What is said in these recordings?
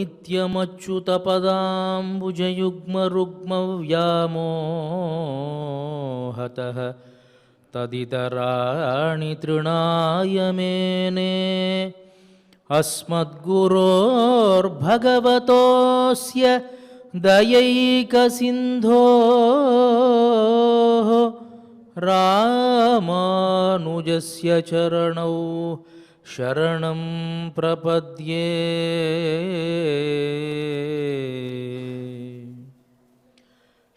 नित्यमच्युतपदाम्बुजयुग्मरुग्मव्यामोहतः तदितराणि तृणाय मेने अस्मद्गुरोर्भगवतोऽस्य दयैकसिन्धोः रामानुजस्य चरणौ शरणं प्रपद्ये।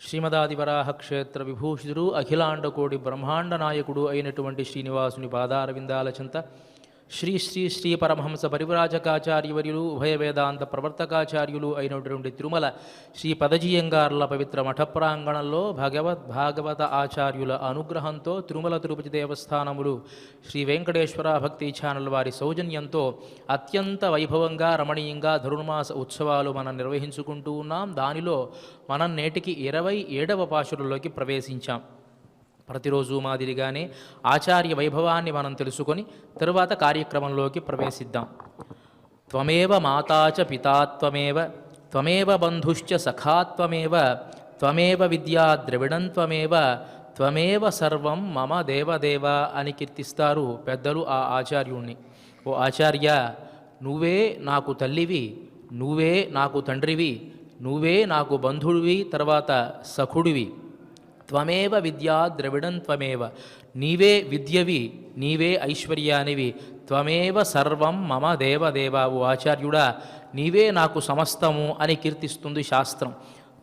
శ్రీమదాదివరాహ క్షేత్ర విభూషితుడు అఖిలాండకోటి బ్రహ్మాండ నాయకుడు అయినటువంటి శ్రీనివాసుని పాదారవిందాల చింత శ్రీ శ్రీ శ్రీ పరమహంస పరివ్రాజకాచార్యవర్యులు ఉభయ వేదాంత ప్రవర్తకాచార్యులు అయినటువంటి తిరుమల శ్రీ పదజీయంగార్ల పవిత్ర మఠ ప్రాంగణంలో భాగవత ఆచార్యుల అనుగ్రహంతో తిరుమల తిరుపతి దేవస్థానములు శ్రీ వెంకటేశ్వర భక్తి ఛానల్ వారి సౌజన్యంతో అత్యంత వైభవంగా రమణీయంగా ధనుర్మాస ఉత్సవాలు మనం నిర్వహించుకుంటూ ఉన్నాం. దానిలో మనం నేటికి 27వ పాశురంలోకి ప్రవేశించాం. ప్రతిరోజు మాదిరిగానే ఆచార్య వైభవాన్ని మనం తెలుసుకొని తరువాత కార్యక్రమంలోకి ప్రవేశిద్దాం. త్వమేవ మాతాచ పితాత్వమేవ త్వమేవ బంధుశ్చ సఖాత్వమేవ త్వమేవ విద్యా ద్రవిడం త్వమేవ త్వమేవ సర్వం మమ దేవదేవ అని కీర్తిస్తారు పెద్దలు ఆ ఆచార్యుణ్ణి. ఓ ఆచార్య, నువ్వే నాకు తల్లివి, నువ్వే నాకు తండ్రివి, నువ్వే నాకు బంధుడివి, తర్వాత సఖుడివి. త్వమేవ విద్యా ద్రవిడం త్వమేవ, నీవే విద్యవి, నీవే ఐశ్వర్యానివి. త్వమేవ సర్వం మమ దేవదేవ, ఓ ఆచార్యుడా నీవే నాకు సమస్తము అని కీర్తిస్తుంది శాస్త్రం.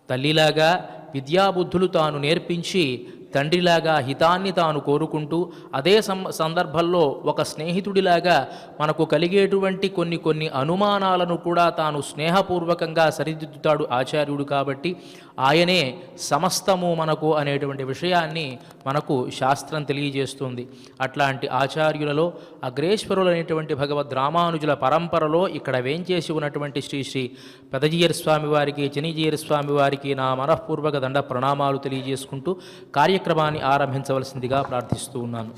తల్లిలాగా విద్యాబుద్ధులు తాను నేర్పించి తండ్రిలాగా హితాన్ని తాను కోరుకుంటూ అదే సందర్భంలో ఒక స్నేహితుడిలాగా మనకు కలిగేటువంటి కొన్ని అనుమానాలను కూడా తాను స్నేహపూర్వకంగా సరిదిద్దుతాడు ఆచార్యుడు. కాబట్టి ఆయనే సమస్తము మనకు అనేటువంటి విషయాన్ని మనకు శాస్త్రం తెలియజేస్తుంది. అట్లాంటి ఆచార్యులలో అగ్రేశ్వరులైనటువంటి భగవద్ రామానుజుల పరంపరలో ఇక్కడ వేంచేసి ఉన్నటువంటి శ్రీ శ్రీ పెదజీయర్ స్వామి వారికి, చెనిజీయర్ స్వామి వారికి నా మనఃపూర్వక దండ ప్రణామాలు తెలియజేసుకుంటూ కార్యక్రమాన్ని ఆరంభించవలసిందిగా ప్రార్థిస్తూ ఉన్నాను.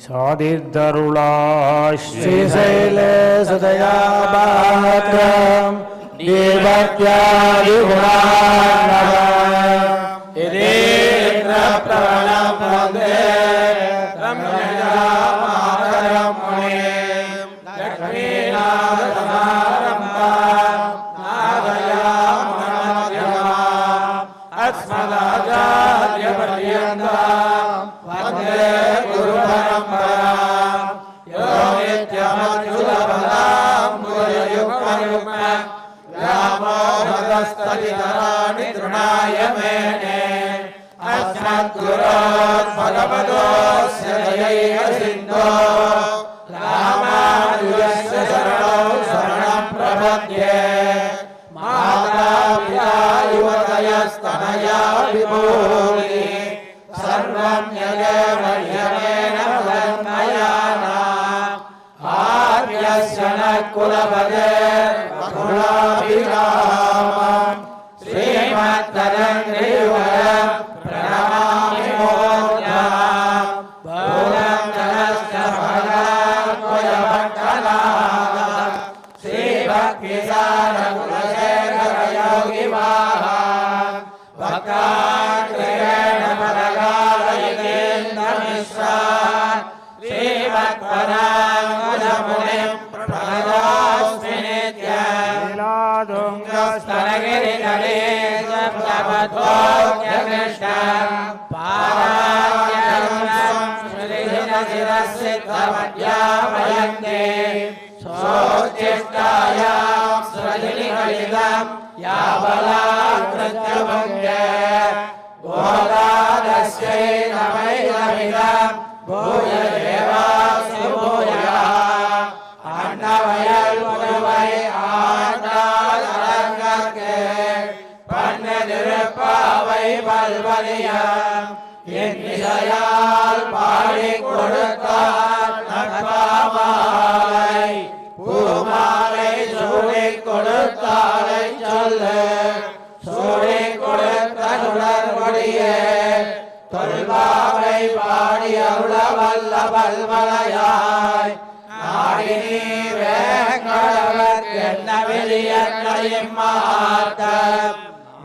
நாடினி வேங்கடவர் என்ன விழியன்னையும் மாத்தம்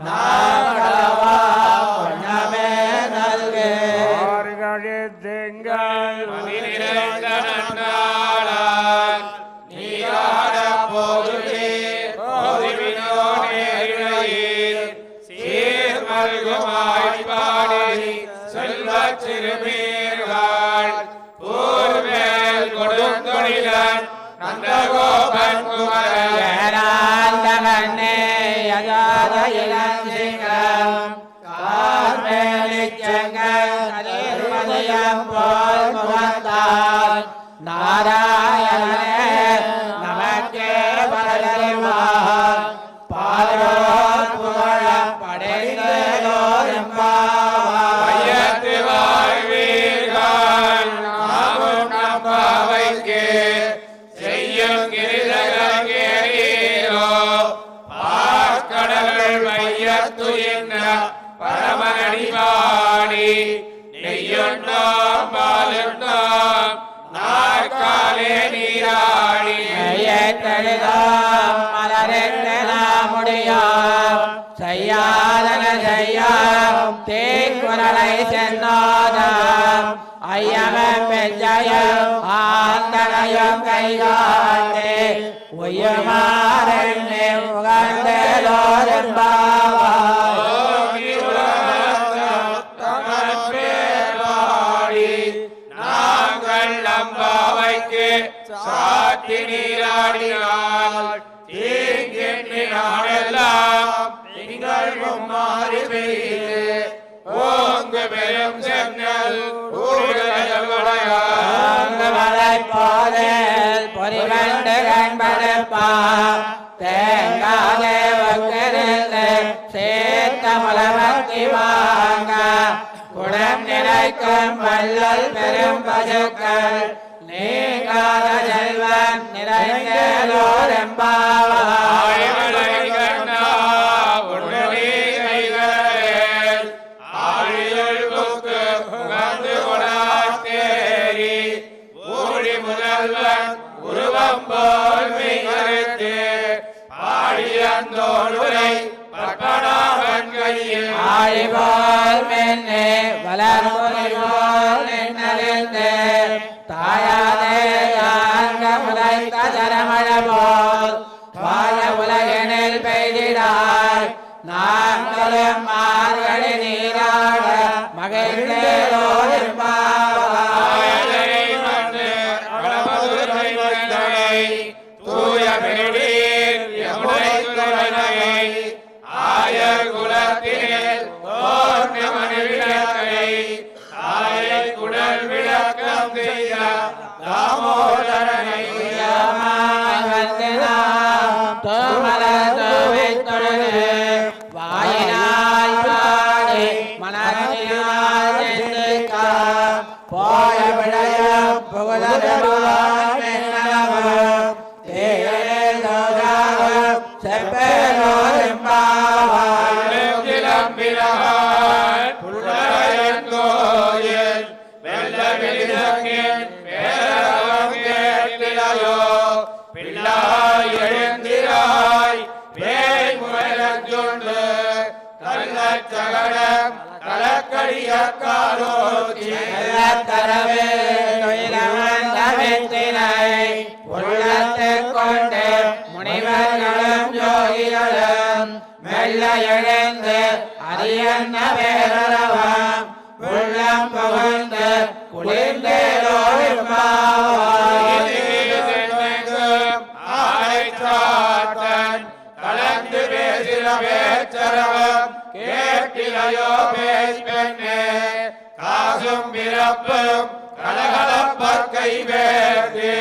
நாடவா பொன்னமே நல்கே திங்கள் நீராட போகுதீர் சீர்மல்குமாய்பாடி செல்வ சிறுமீர்கள் பூர்வேல் கொடுந்தொழிலன் நந்தகோபன் குமரே யஜாத இளஞ்சிங்கம் கார்மேலிச்செங்கல் போல் முகத்தால் நாராயணனே நமக்கே பரதறிவார் பாரோர் புகழ படைந்தோரெம்பாவையத்து வாழ்வீர்கள் நாமும் நம்பாவைக்கு செய்யும் கிரிதகேரோ பாக்கடல் வையத்து என்ன பரமடிவாடி நெய்யுண்டோம் பாலுண்டோம் நாற்காலே நீராடி தழுதாம் மலரெல்லாம் முடியாம் செய்யாதன செய்யாம் தேக்குரலை சென்னாதாம் ஐயமம் பெஞ்சயம் ஆந்தனையும் கைகாட்டே உயமாறெண்ணே உகந்தலோரெம்பாவாடி நாங்கள் நம்பாவைக்கு சாத்தி நீராடினால் தீங்கினாலெல்லாம் திங்கள் மாறி பெய்து ஓங்கு பெரும் சென்னல் ஊழலை போதல் பொறிவண்டு கண்படுப்பா தேங்காதே வக்கிருந்து சேர்த்த மலமத்தி வாங்க குடம் நிறைக்கும் வள்ளல் பெரும் பசுக்கள் நீங்காத செல்வன் நிறைந்தோரெம்பாவாய் முதல்வன் உருவம் போல் மிகத்து பாடியந்தோடுரை பற்பனாவன் கையில் ஆழிபோல் மென்னே வளர்போல் நின்னறிந்து தாயாதே யாங்க முளைத்த தரமழ போல் வாழ உலகெனில் பெய்திடாய் நாங்களும் மார்கழி நீராட மகிழ்ந்தோரும்பாவாய் தூய பெருடீர் யமுனை துறையை ஆயர் குலத்தில் தோற்றமணி விளக்கை ஆயை குடல் விளக்கம் செய்த தாமோதரனை வாயினால் பாடி மனத்தினால் போய விடயம் புகழ் பிள்ளாய் எழுந்திராய் பேய் முயலஞ்சொண்டு கள்ளச்சகடம் கலக்கடிய காரோச்சி தரவே உள்ளத்தை கொண்டு முனிவர்களும் ஜோதிகளும் மெல்ல எழுந்து அரியன்ன வேறவம் உள்ளம் புகழ்ந்து குளிர்ந்தேரோடும் கலந்து பேசின பேச்சரவம் கேட்டிலையோ பேஸ் பெண்ணே காசும் பிறப்பும் கலகலப்பற் கை வேறு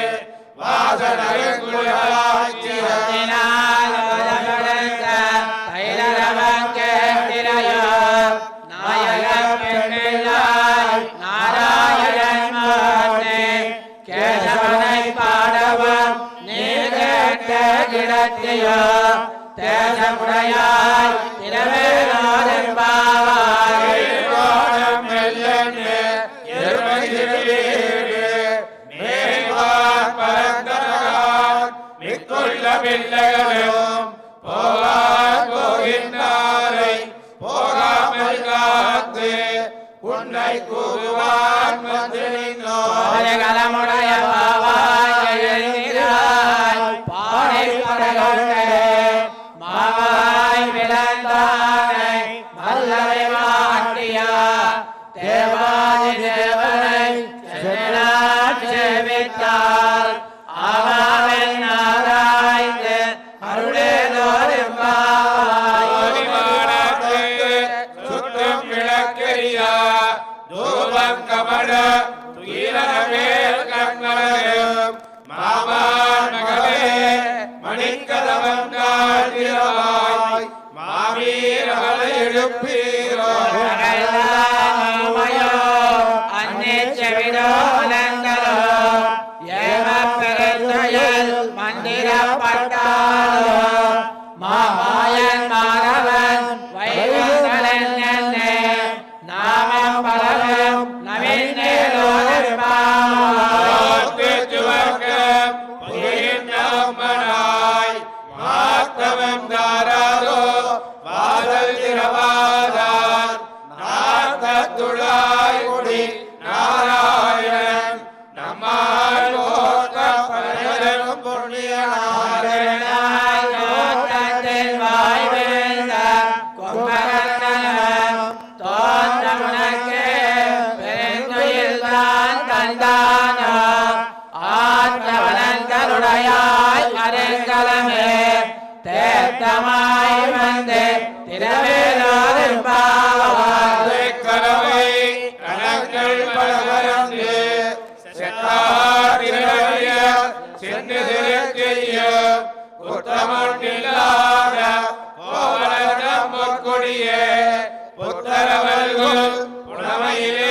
வாசனருங்குழலாச்சினால் தைலரவம் கேட்டிலையோ நாயகப் பெண்ணில்லாய் நாராயணன் மானே கேசவனை பாடவம் நீ கேட்ட கிடத்தியோ தேசமுடையாய் திரவேலோரெம்பாவாய் மெல்லன்னு எருமை திருவீடு மேல்வார் உன்னை கூறுவான் வந்து நின்றோர் கலமுடைய பாவாய் எழுந்திராய் பானை படகொண்டே மாவாய் விளந்தானை மல்லரை மாட்டியா தேவாதி தேவனை சேவித்தால் ஆவாவன் ஆராய்ந்து சுற்றும் விளக்கெரியா தூபம் கமல துயிலமேல் கண்மலையும் மாமான் மகளே மணிக்கதவம் காட்டிரவாய் மாவீரகளை எழுப்பீரோ மந்திரப்பட்டாலோ மாமாயன் மாணவன் வைகுந்தலன் என்னே நாமம் பலரும் நவீனேலோர் மாத்தவம் தாராதோ வாதல் திரவாதார் நாத்தத்துழாய் குடி நாராயணன் நம்மால் போற்ற பரலும் புண்ணியனாய் தோற்றத்தில் வாய்விழுந்த கொம்பகத்தனம் தோன்றமுனக்கே பெருந்துயில்தான் தந்தானோ ஆற்ற வளங்களுடையாய் அருங்கலமே தேத்தமாய் வந்து திரவேலோரும் கனவை கணங்கள் பலவரந்து செத்தாரிடைய சென்று செய்ய குற்றமொன்றில்லாத கோவலகம் பொற்கொடியே புத்தரவர்கள் புலமையிலே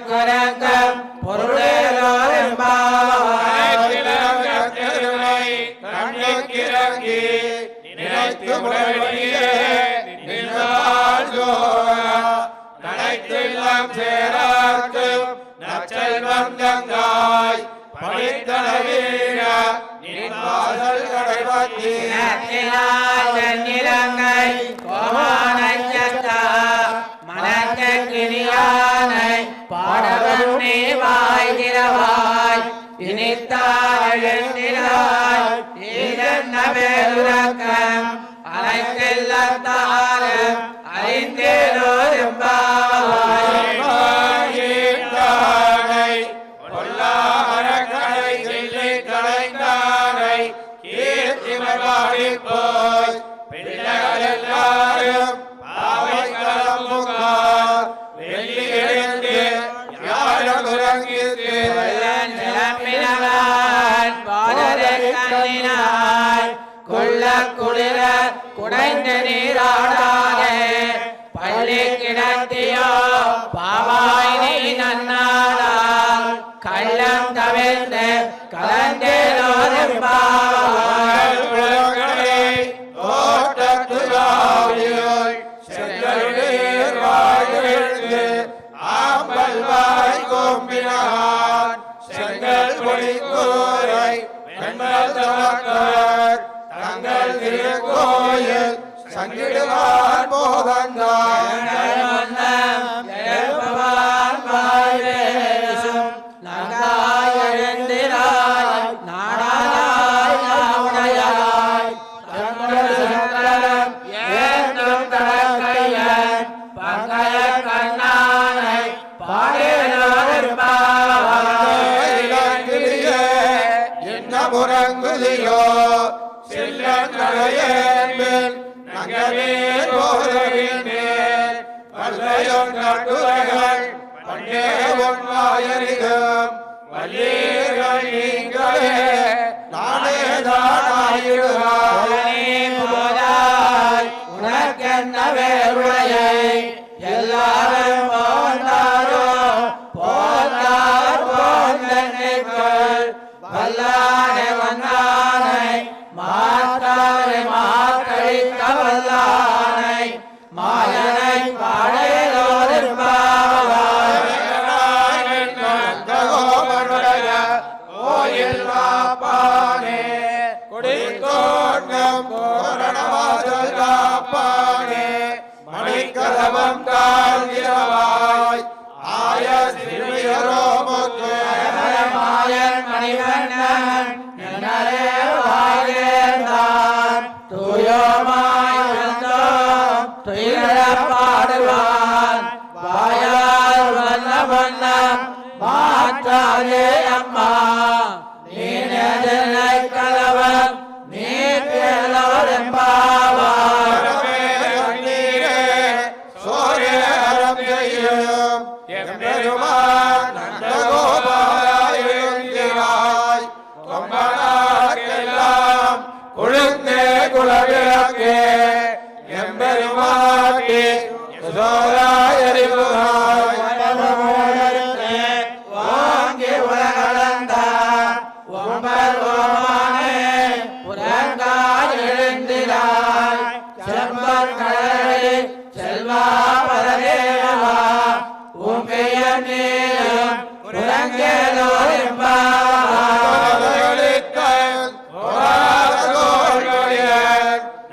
குரங்கம் பொருளேலோரும் கண்ணுக்கிறங்கி நினைத்து முறையே நின்றால் நனைத்தெல்லாம் சேராக்கு நச்செல்வம் தங்காய் படித்தளவீர நின்றாசல் கடைபத்தி இலங்கை கோமானச்சத்தா மனத்தை கிரியானை பாடவன் நீ வாய் திரவாய் இனித்தாய் எழுந்திராய் ஈரன்ன வேலுரக்கம் அனைத்தெல்லாத்தாலும் அறிந்தேலோரும் பொல்லாமரக்கடை சொல்லி கலைந்தானை கீர்த்திமர்வாடி போய் பிள்ளைகள் எல்லாரும் பாவை கலமுகா வெள்ளி எழுந்து யாரும் உறங்கித்து கொள்ள குளிர குடைந்த நீராடாதே பள்ளி கிடத்தியோ பாவாய் நீ நன்னாளால் கள்ளம் தவிர்த்து கலந்தேலோரும் ஆம்பல்வாய் கோம்பினான் செங்கல் கொடிக்கூரை வெண்பல் தமக்கர் தங்கள் திருக்கோயில் சங்கிடுவான் போகந்தான் முறங்குதியோ செல்லங்களையேன் நகவே போதவினேன் வல்லையோன் காட்டுரைகள் பண்டே ஒன்வாயரிகம் வல்லீர்கள் நீங்களே நானே தானாயிடுவாய் உனக்கென்ன வேறுடையை எல்லாரும் போந்தாரோ போந்தார் போந்தன்னைகள் வல்லானை வந்தானை மாற்றாரை மாற்றழிக்க வல்லானை மாயனை கோயில் காப்பானே கொடித்தோட்டம் கோரணவாசல் காப்பானே மணிக்கதவம் தாழ்கிறவாய் ஆய சிறுமியரோமுக்கு மாயன் மணிவண்ணன் நின்னரே வாழ்ந்தான் தூயோமாய் வந்தோம் துயிலப் பாடுவான் வாயால் வண்ண வண்ணம் மாற்றாதே அம்மா நீ நெதனை கலவம் நீ கேளவரெம்பாவாய் சோரேரம் செய்யும் எம்பெருமான் நந்தகோபாலாய் கொம்பனார்க்கெல்லாம் கொழுந்தே குலவிளக்கே எம்பெருமாட்டி சோராயறிவுகாய் வாங்கி உலகளந்த ஒம்பர் ஓமானே புறங்கால் எழுந்திராய் செம்பர் கடலை செல்வா பரதேவா உங்கைய நீயும் புறங்கேலோ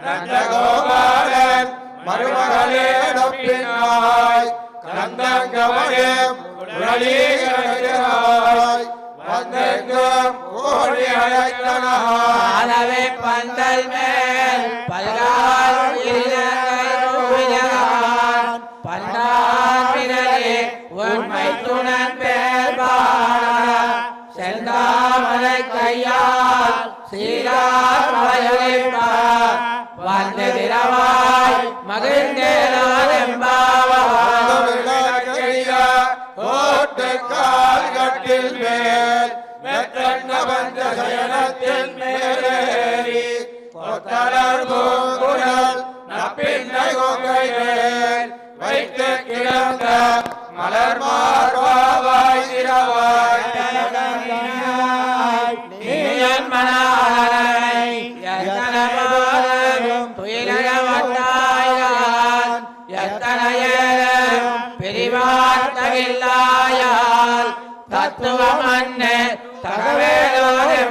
நந்தகோபாலன் மருமகளே நப்பினாய் கந்தங்கமயம் உடலீகராய் வந்தெங்கும் கோடி அழைத்தனாய் ஆனவே பந்தல் மேல் பல்கால் உயிரகான் பண்டாமிரே உண்மை துணன் பேர் செந்தாமரை கையால் சீரார் மலையொழிப்பார் வந்து திரவாய் மகிழ்ந்தேலாரெம்பாவாய் ஓட்டு கால் கட்டில் மேல் மெத்தன்ன வந்த சயனத்தின் மேலேறி கொத்தலர் பூங்குழல் நப்பின்னை கொங்கை மேல் வைத்து கிடந்த மலர் மார்பாவாய் திரவாய் நீயன் மனாரை எத்தனமாலும் துயிலகவட்டாயால் எத்தனையேலும் பிரிவார்த்தகில்லாயால் தத்துவம் அன்னே தகவேலோரெம்பாவாய்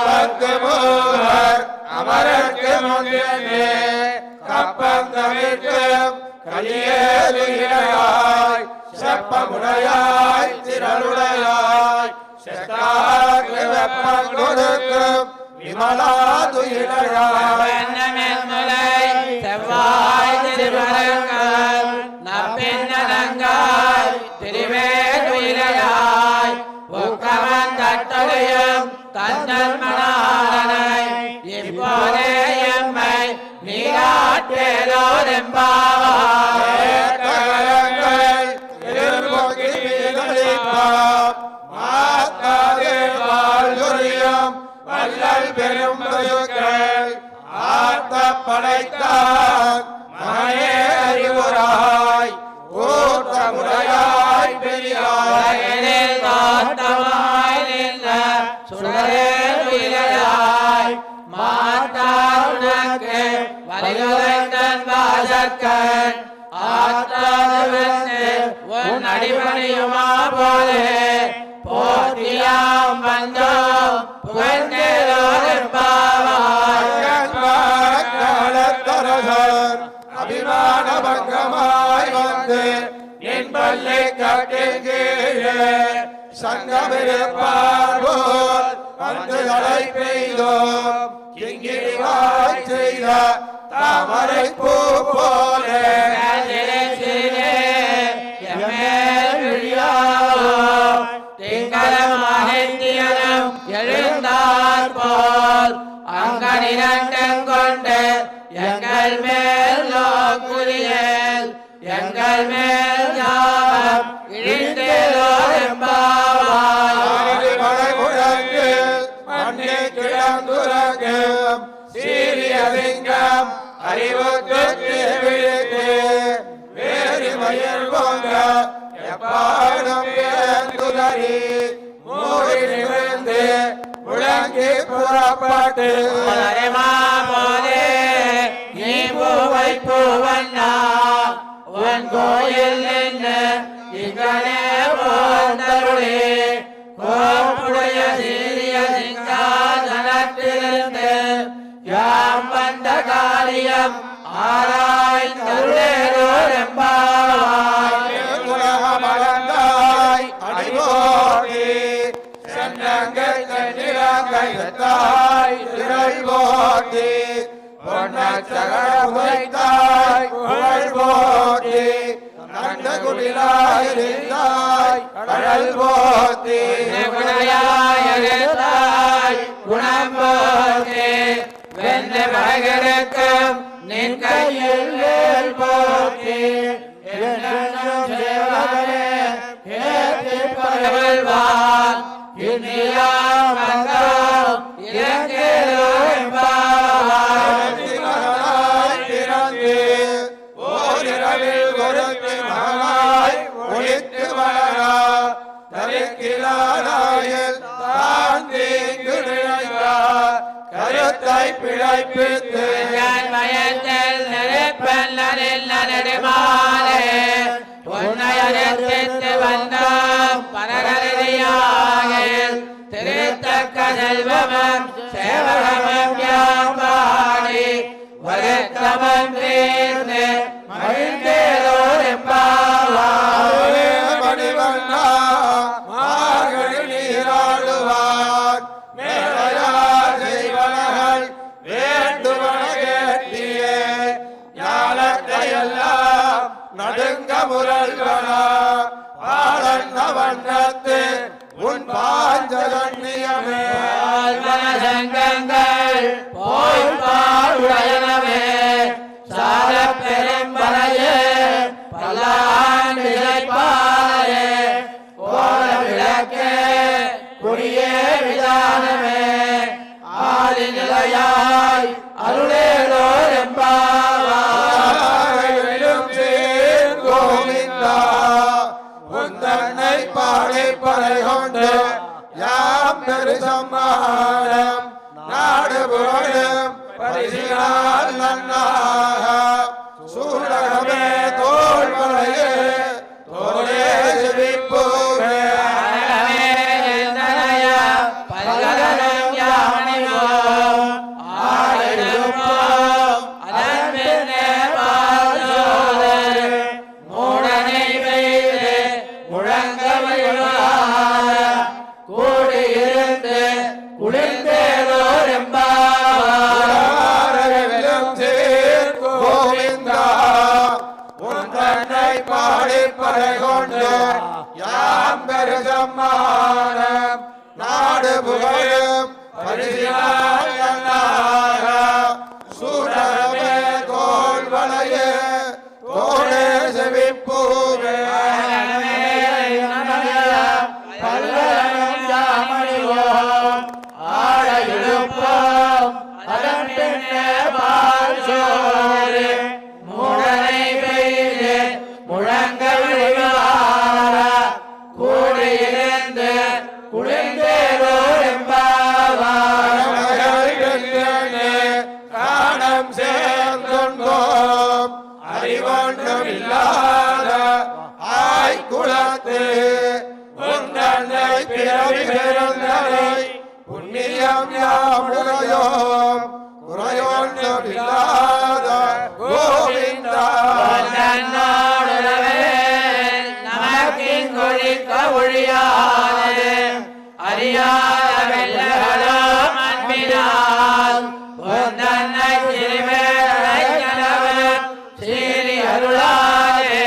பத்து மூவர் அமரர்க்கு முன்னே கப்பந்தமிழ்க்கும் கலியேலுடையாய் செப்பமுடையாய் திரளுடையாய் செத்தார்க்கு வெப்பம் கொடுக்கும் விமலா துயிலையாய் செவ்வாய் திருமரங்கள் நப்பின்னலங்காய் திருவேதுயிலையாய் உக்கவன் தட்டொழியும் தன்னல் மணாலனை இப்போதே எம்மை நீராட்டேலோரெம்பாவாய் வல்லல் பெரும் ஆத்த படைத்தான் மகனே அறிவுராய் கூட்டமுடையாய் பெரியாய் தோட்டமாய் நின்ற சுடரேதுயிலையாய் மாட்டாருனக்கு வலியுரைத்தன் வாசற்கண் ஆத்தாதுவந்து உன் அடிபணியுமா போலே போற்றியாம் வந்தோம் புகழ்ந்தேலோரெம்பாவாய் காலத்தரசன் அபிமான பங்கமாய் வந்து என் பல்லை காட்டில் கீழே சங்கமிருப்பார் போல் வந்து தலை பெய்தோம் கிங்கிரிவாய் செய்த தாமரை பூ போலே எழுந்தார் போல் அங்கனிரண்டம் கொண்டு எங்கள் மேல் நோக்குரியல் எங்கள் மேல் ஞாபம் இழிந்தேலோரெம்பாவாய் மலை முழங்கு மண்ணே கிடந்துறங்கும் சீரிய சிங்கம் அறிவுக்கு விழித்து வேறு மயில் போன்ற எப்பாடும் வேந்துதறி மூடி நிமிர்ந்து முழங்கி புறப்பட்டு போதே நீ பூவை பூவண்ணா அவன் கோயில் நின்று இங்கனே போந்தருளே கோப்புடைய சீரிய சிங்காதனத்திலிருந்து யாம் வந்த காரியம் ஆராய்ந்தருளேலோர் எம்பாவாய். உலகமளந்தாய் அடிபோடி சென்னங்கள் தன்னிலங்கைத்தாய் திரள் போட்டி பொன்னச்சகரமுதைத்தாய் புகழ் போட்டி நந்த குடிலாயிருந்தாய் கடல் போட்டி குணையாயிருந்தாய் குணம் போற்றி வென்று மகருக்கும் நின் கையில் வேல் போற்றி என்றென்றும் சேவகனே ஏற்றி பரவல்வான் இந்தியாம் மங்கம் இலங்கையோர் எம்பாவாய். பிறந்து ஓரிரவில் ஒருத்தி மகனாய் ஒளித்து வளரா தரிக்கிலாராயில் தான் தீங்கு நினைத்தார் கருத்தை பிழைப்பித்து வயத்தில் நெருப்பெல்லரில் நெடுமாலே உன்னையறித்து வந்தோம் பரகரியாகில் திருத்தக்க செல்வமும் சேவகமும் யாம்பாடி வருத்தமும் தீர்ந்து மகிழ்ந்தேலோர் எம்பாவாய். மணிவண்ணா மார்கழி நீராடுவார் மேலையார் செய்வனகள் வேண்டுவன கேட்டியே ஞாலத்தையெல்லாம் நடுங்க முரல்வனா பாலன்ன வண்ணத்து உன் பாஞ்சகண்ணியமே சங்கங்கள் போய் பாடுடையனவே சால பெரும்பலையே பல்லாண்டு பாலே கோல விளக்கே குடியே விதானமே ஆதி நிலையாய் அருளேலோர் எம்பாவாய். கோவிந்தா உந்தன்னை பாடி பறை கொண்டு யாம் பெரு சம்மானம் நாடு புகழும் பரிசினால் நன்னாக சூழகமே தோல் மலையே தோலே சிவிப்பூவே பல்கலம் யாமணிவோம் ஆடிடுவோம் அதன் பின்னே பாசோதே மூடனை வைத்து முழங்கமிழ்வார கூடியிருந்து குளிர்ந்தேலோர் எம்பாவாய். கோவிந்தா உந்தன்னை பாடி பறை கொண்டு யாம் பெரு சம்மானம் நாடு புகழும் பரிசினால் நன்னாக சூழகமே தோல் வளையே தோளே செவிப்பூவே பல்கலம் யாமணிவோம் ஆடிடுவோம் அதன் பின்னே பாசோதே மூடனை வைத்து முழங்கமிழ்வார கூடியிருந்து குளிர்ந்தேலோர் எம்பாவாய். காணம் சேர்ந்தோம் அறிவொன்றும் இல்லாத ஆய்குலத்து உந்தன்னை பிறவி பெருந்தனை புண்ணியம் யாமுடையோம் குறையொன்றும் இல்லாத கோவிந்தா தன்னோடுறவே நமக்கிங்கொழிக்க ஒழியாதே அறியாத வெள்ளகளோம் அன்பினால் பொந்தன்னை திருவேளைக்கணவன் சீறி அருளாதே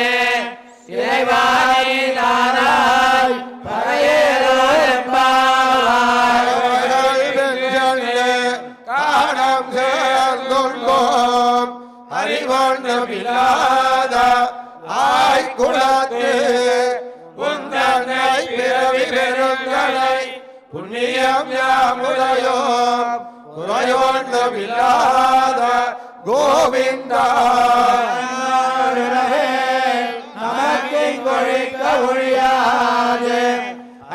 இறைவாணி தாராய் பறையேலோர் எம்பாவாய். காணம் சேர்ந்தோம் அறிவொன்றும் இல்லாத ஆய்குலத்து உந்தன்னை பிறவி பெருந்தனை புண்ணியம் யாமுடையோம் குறையொன்றும் இல்லாத கோவிந்தா நமக்கிங்கொழிக்க ஒழியாது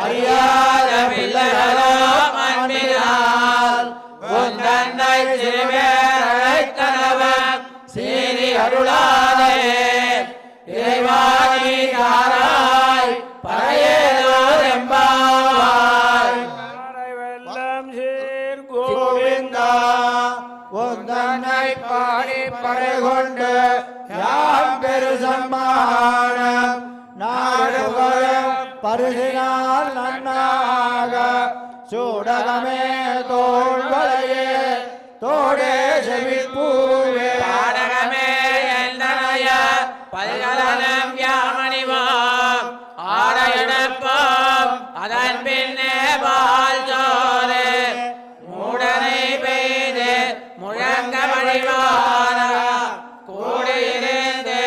அறியாத பிள்ளைகளோம் அன்பினால் உந்தன்னை திருவேளைக்கணவன் சீறி அருளாதே ஞானம் நாடுகளும் பரிசினால் நன்னாக சூடகமே தோள்வளையே தோடே செவிப்பூவே பாடகமே எந்தனைய பல்கலனம் யாமணிவாம் ஆடையெடுப்போம் அதன் பின்னே பால் சோறு மூடனை பெய்து முழங்க வழிவார கூடியிருந்து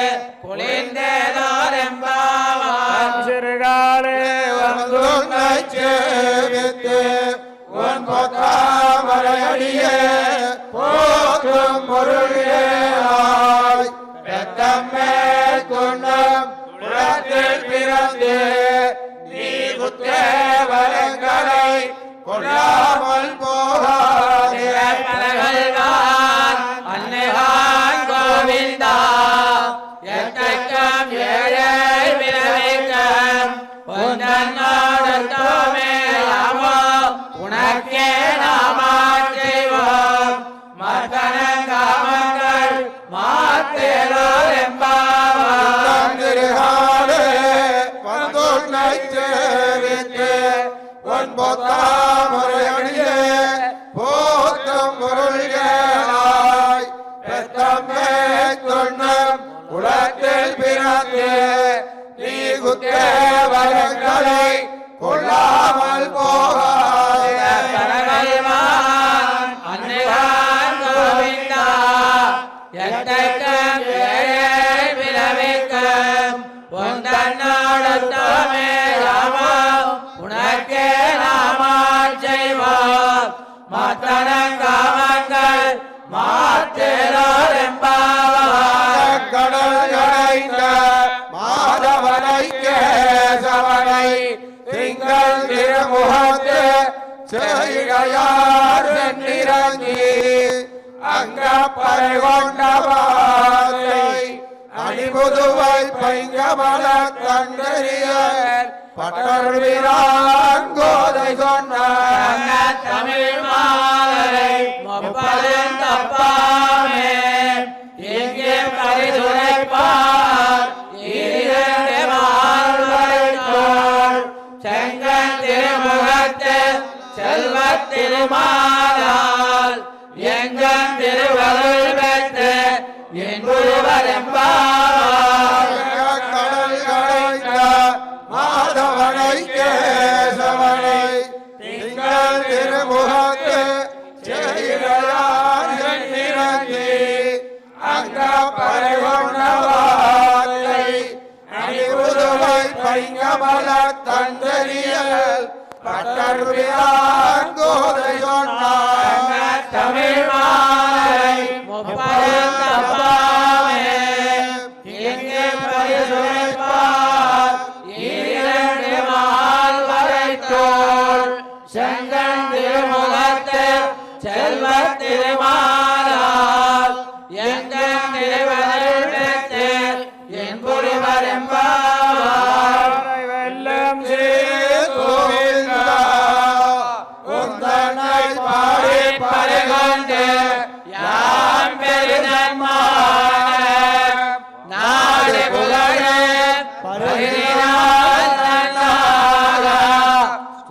குளிர்ந்தேதோரெம்பாவான் சிறுகாலே வந்துன்னை சேவித்து உன் பொத்தாமரையடியே போற்றும் பொருளேயாய் பெத்தம்மேல் கொண்டம் குளத்தில் பிறந்து நீ குத்தேவரங்களை கொள்ளாமல் போகாதே பலகல்வான் அன்னைகான் கோவிந்தா எத்தக்கம் ஏழை விரவிக்கம் பொன்னோடத்தோமே யாமோ உனக்கே நாமாச் செய்வோம் மத்தனங்காமங்கள் மாத்தேலோ எம்பாவான் திருகாலே வந்துன்னை சேவித்து உன் பொத்தாமரையடியே போற்றும் பொருள்களாய் பெத்தம்மேல் கொண்டம் குளத்தில் பிறந்து நீ குத்தேவரங்களை கொள்ளாமல் போகாதே பலகல்வான் அன்னைகான் கோவிந்தா எத்தக்கம் ஏழை விரவிக்கம் பொன்னோடத்தோமே யாமோ உனக்கே நாமாச் செய்வோம் மத்தனங்காமங்கள் மாத்தேலோரெம்பாவான் கடல் அடைந்த மாதவனை கேசவனை திங்கள் திருமுகத்து செய்கையார் சென்னிறங்கி அங்கப்பறை கொண்டவாரை அணிபுதுவை பைங்கமல கண்டறிய பட்டர்விரான் கோதை சொன்னார் தமிழ் மாலை முப்பதும் தப்பாமே எங்கே பரிசுரைப்பார் இரண்டு வாழ்வரைத்தோள் செங்கன் திருமுகத்து செல்வத் திருமாலால் எங்கன் திருவருள் பெற்று என் குருவரெம்பாவார் கடல் அடைந்த மாதவனை கேசவனை திங்கள் திருமுகத்து செய்கையார் சென்னிறங்கி அங்கப்பறை கொண்டவாரை அணிபுதுவை பைங்கமல தந்தரியல் பட்டர்வியான் கோதை சொன்னார் தமிழ் மாலை முப்பதும் தப்பாமே எங்கே பரிசுரைப்பார் இரண்டு வாழ்வரைத்தோள் செங்கன் திருமுகத்து செல்வத் திருமாலால் எங்கன் திருவருள் பெற்று என் புரிவரெம்பாவார் வெல்லம் கோவிந்தா உந்தனை பாடி பறிகொண்டு யாம் பெருநன்மான நாடு புகழ பரிதினால் நன்னாக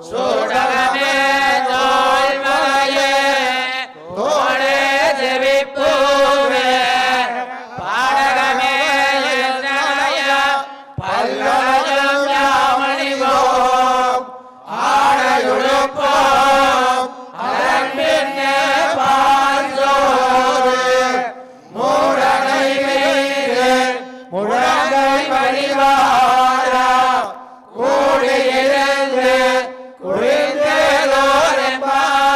சூடகமே தோள்வளையே தோளே செவிப்பூவே பாடகமே என்னைய பல்கலையும் யாமணிவோம் ஆடையுடுப்போம் அதன் பின்னே பால் சோறு மூடனை மீது முழங்கை வழிவாரா கூடியிருந்து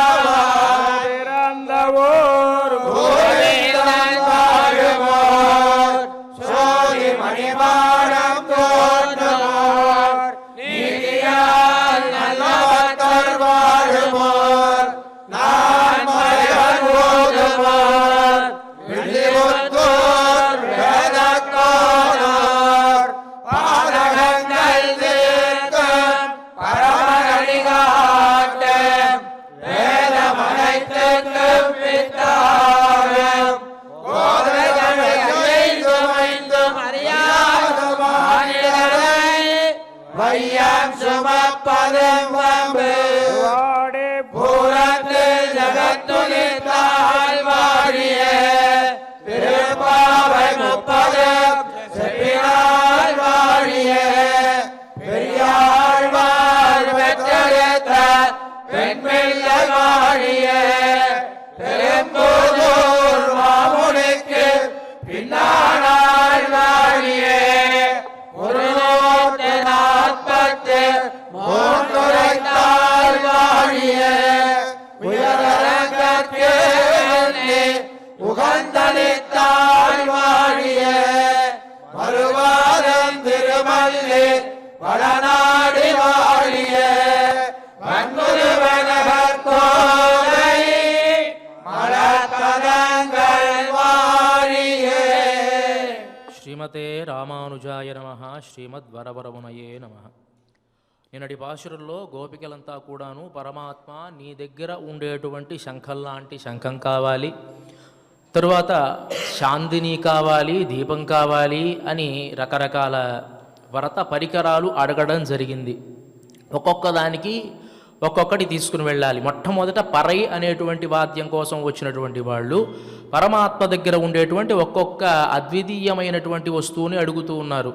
குளிர்ந்தேலோரெம்பாவார் பிறந்தவோர் கோவிந்தன் வாழுவோர் சோதி மணிமாடம் தோன்றுவோர் நீதியால் நல்லவர் வாழுவோர் நான் மறைவன் ஓதுவோர் விழிமுத்தோர் வேதக்கோனோர் பாதகங்கள் தீர்க்கும் பரமரடி காட்டும் வேதமனைத்துக்கும் வித்தாரும் கோதைகளை ஐந்தும் ஐந்தும் அறியாத வையம் சுமப்பதும் வம்பு வாடே பூரத்தில் ஜகத்துளித்தால் வாழிய திருப்பாவை 30 செப்பினால் வாழிய பெரியாழ்வார் பெற்றெடுத்த பெண்பிள்ளை வாழிய பெரும்புதூர் மாமுனிக்கு பின்னாள் வாழிய 143 வாழிய உயரங்கற்கு உகந்தளித்தாள் வாழிய மறுவாரம் திருமல்லி வடநாடி வாழிய மண்முருவனகர் கோவை மலர்கதங்கள் வாழிய. శ్రీమతే రామానుజాయ నమః. శ్రీమద్వరవరమునయే నమః. నిన్నటి పాశురంలో గోపికలంతా కూడాను పరమాత్మ నీ దగ్గర ఉండేటువంటి శంఖం లాంటి శంఖం కావాలి, తరువాత శాంతిని కావాలి, దీపం కావాలి అని రకరకాల వ్రత పరికరాలు అడగడం జరిగింది. ఒక్కొక్క దానికి ఒక్కొక్కటి తీసుకుని వెళ్ళాలి. మొట్టమొదట పరై అనేటువంటి వాద్యం కోసం వచ్చినటువంటి వాళ్ళు పరమాత్మ దగ్గర ఉండేటువంటి ఒక్కొక్క అద్వితీయమైనటువంటి వస్తువుని అడుగుతూ ఉన్నారు.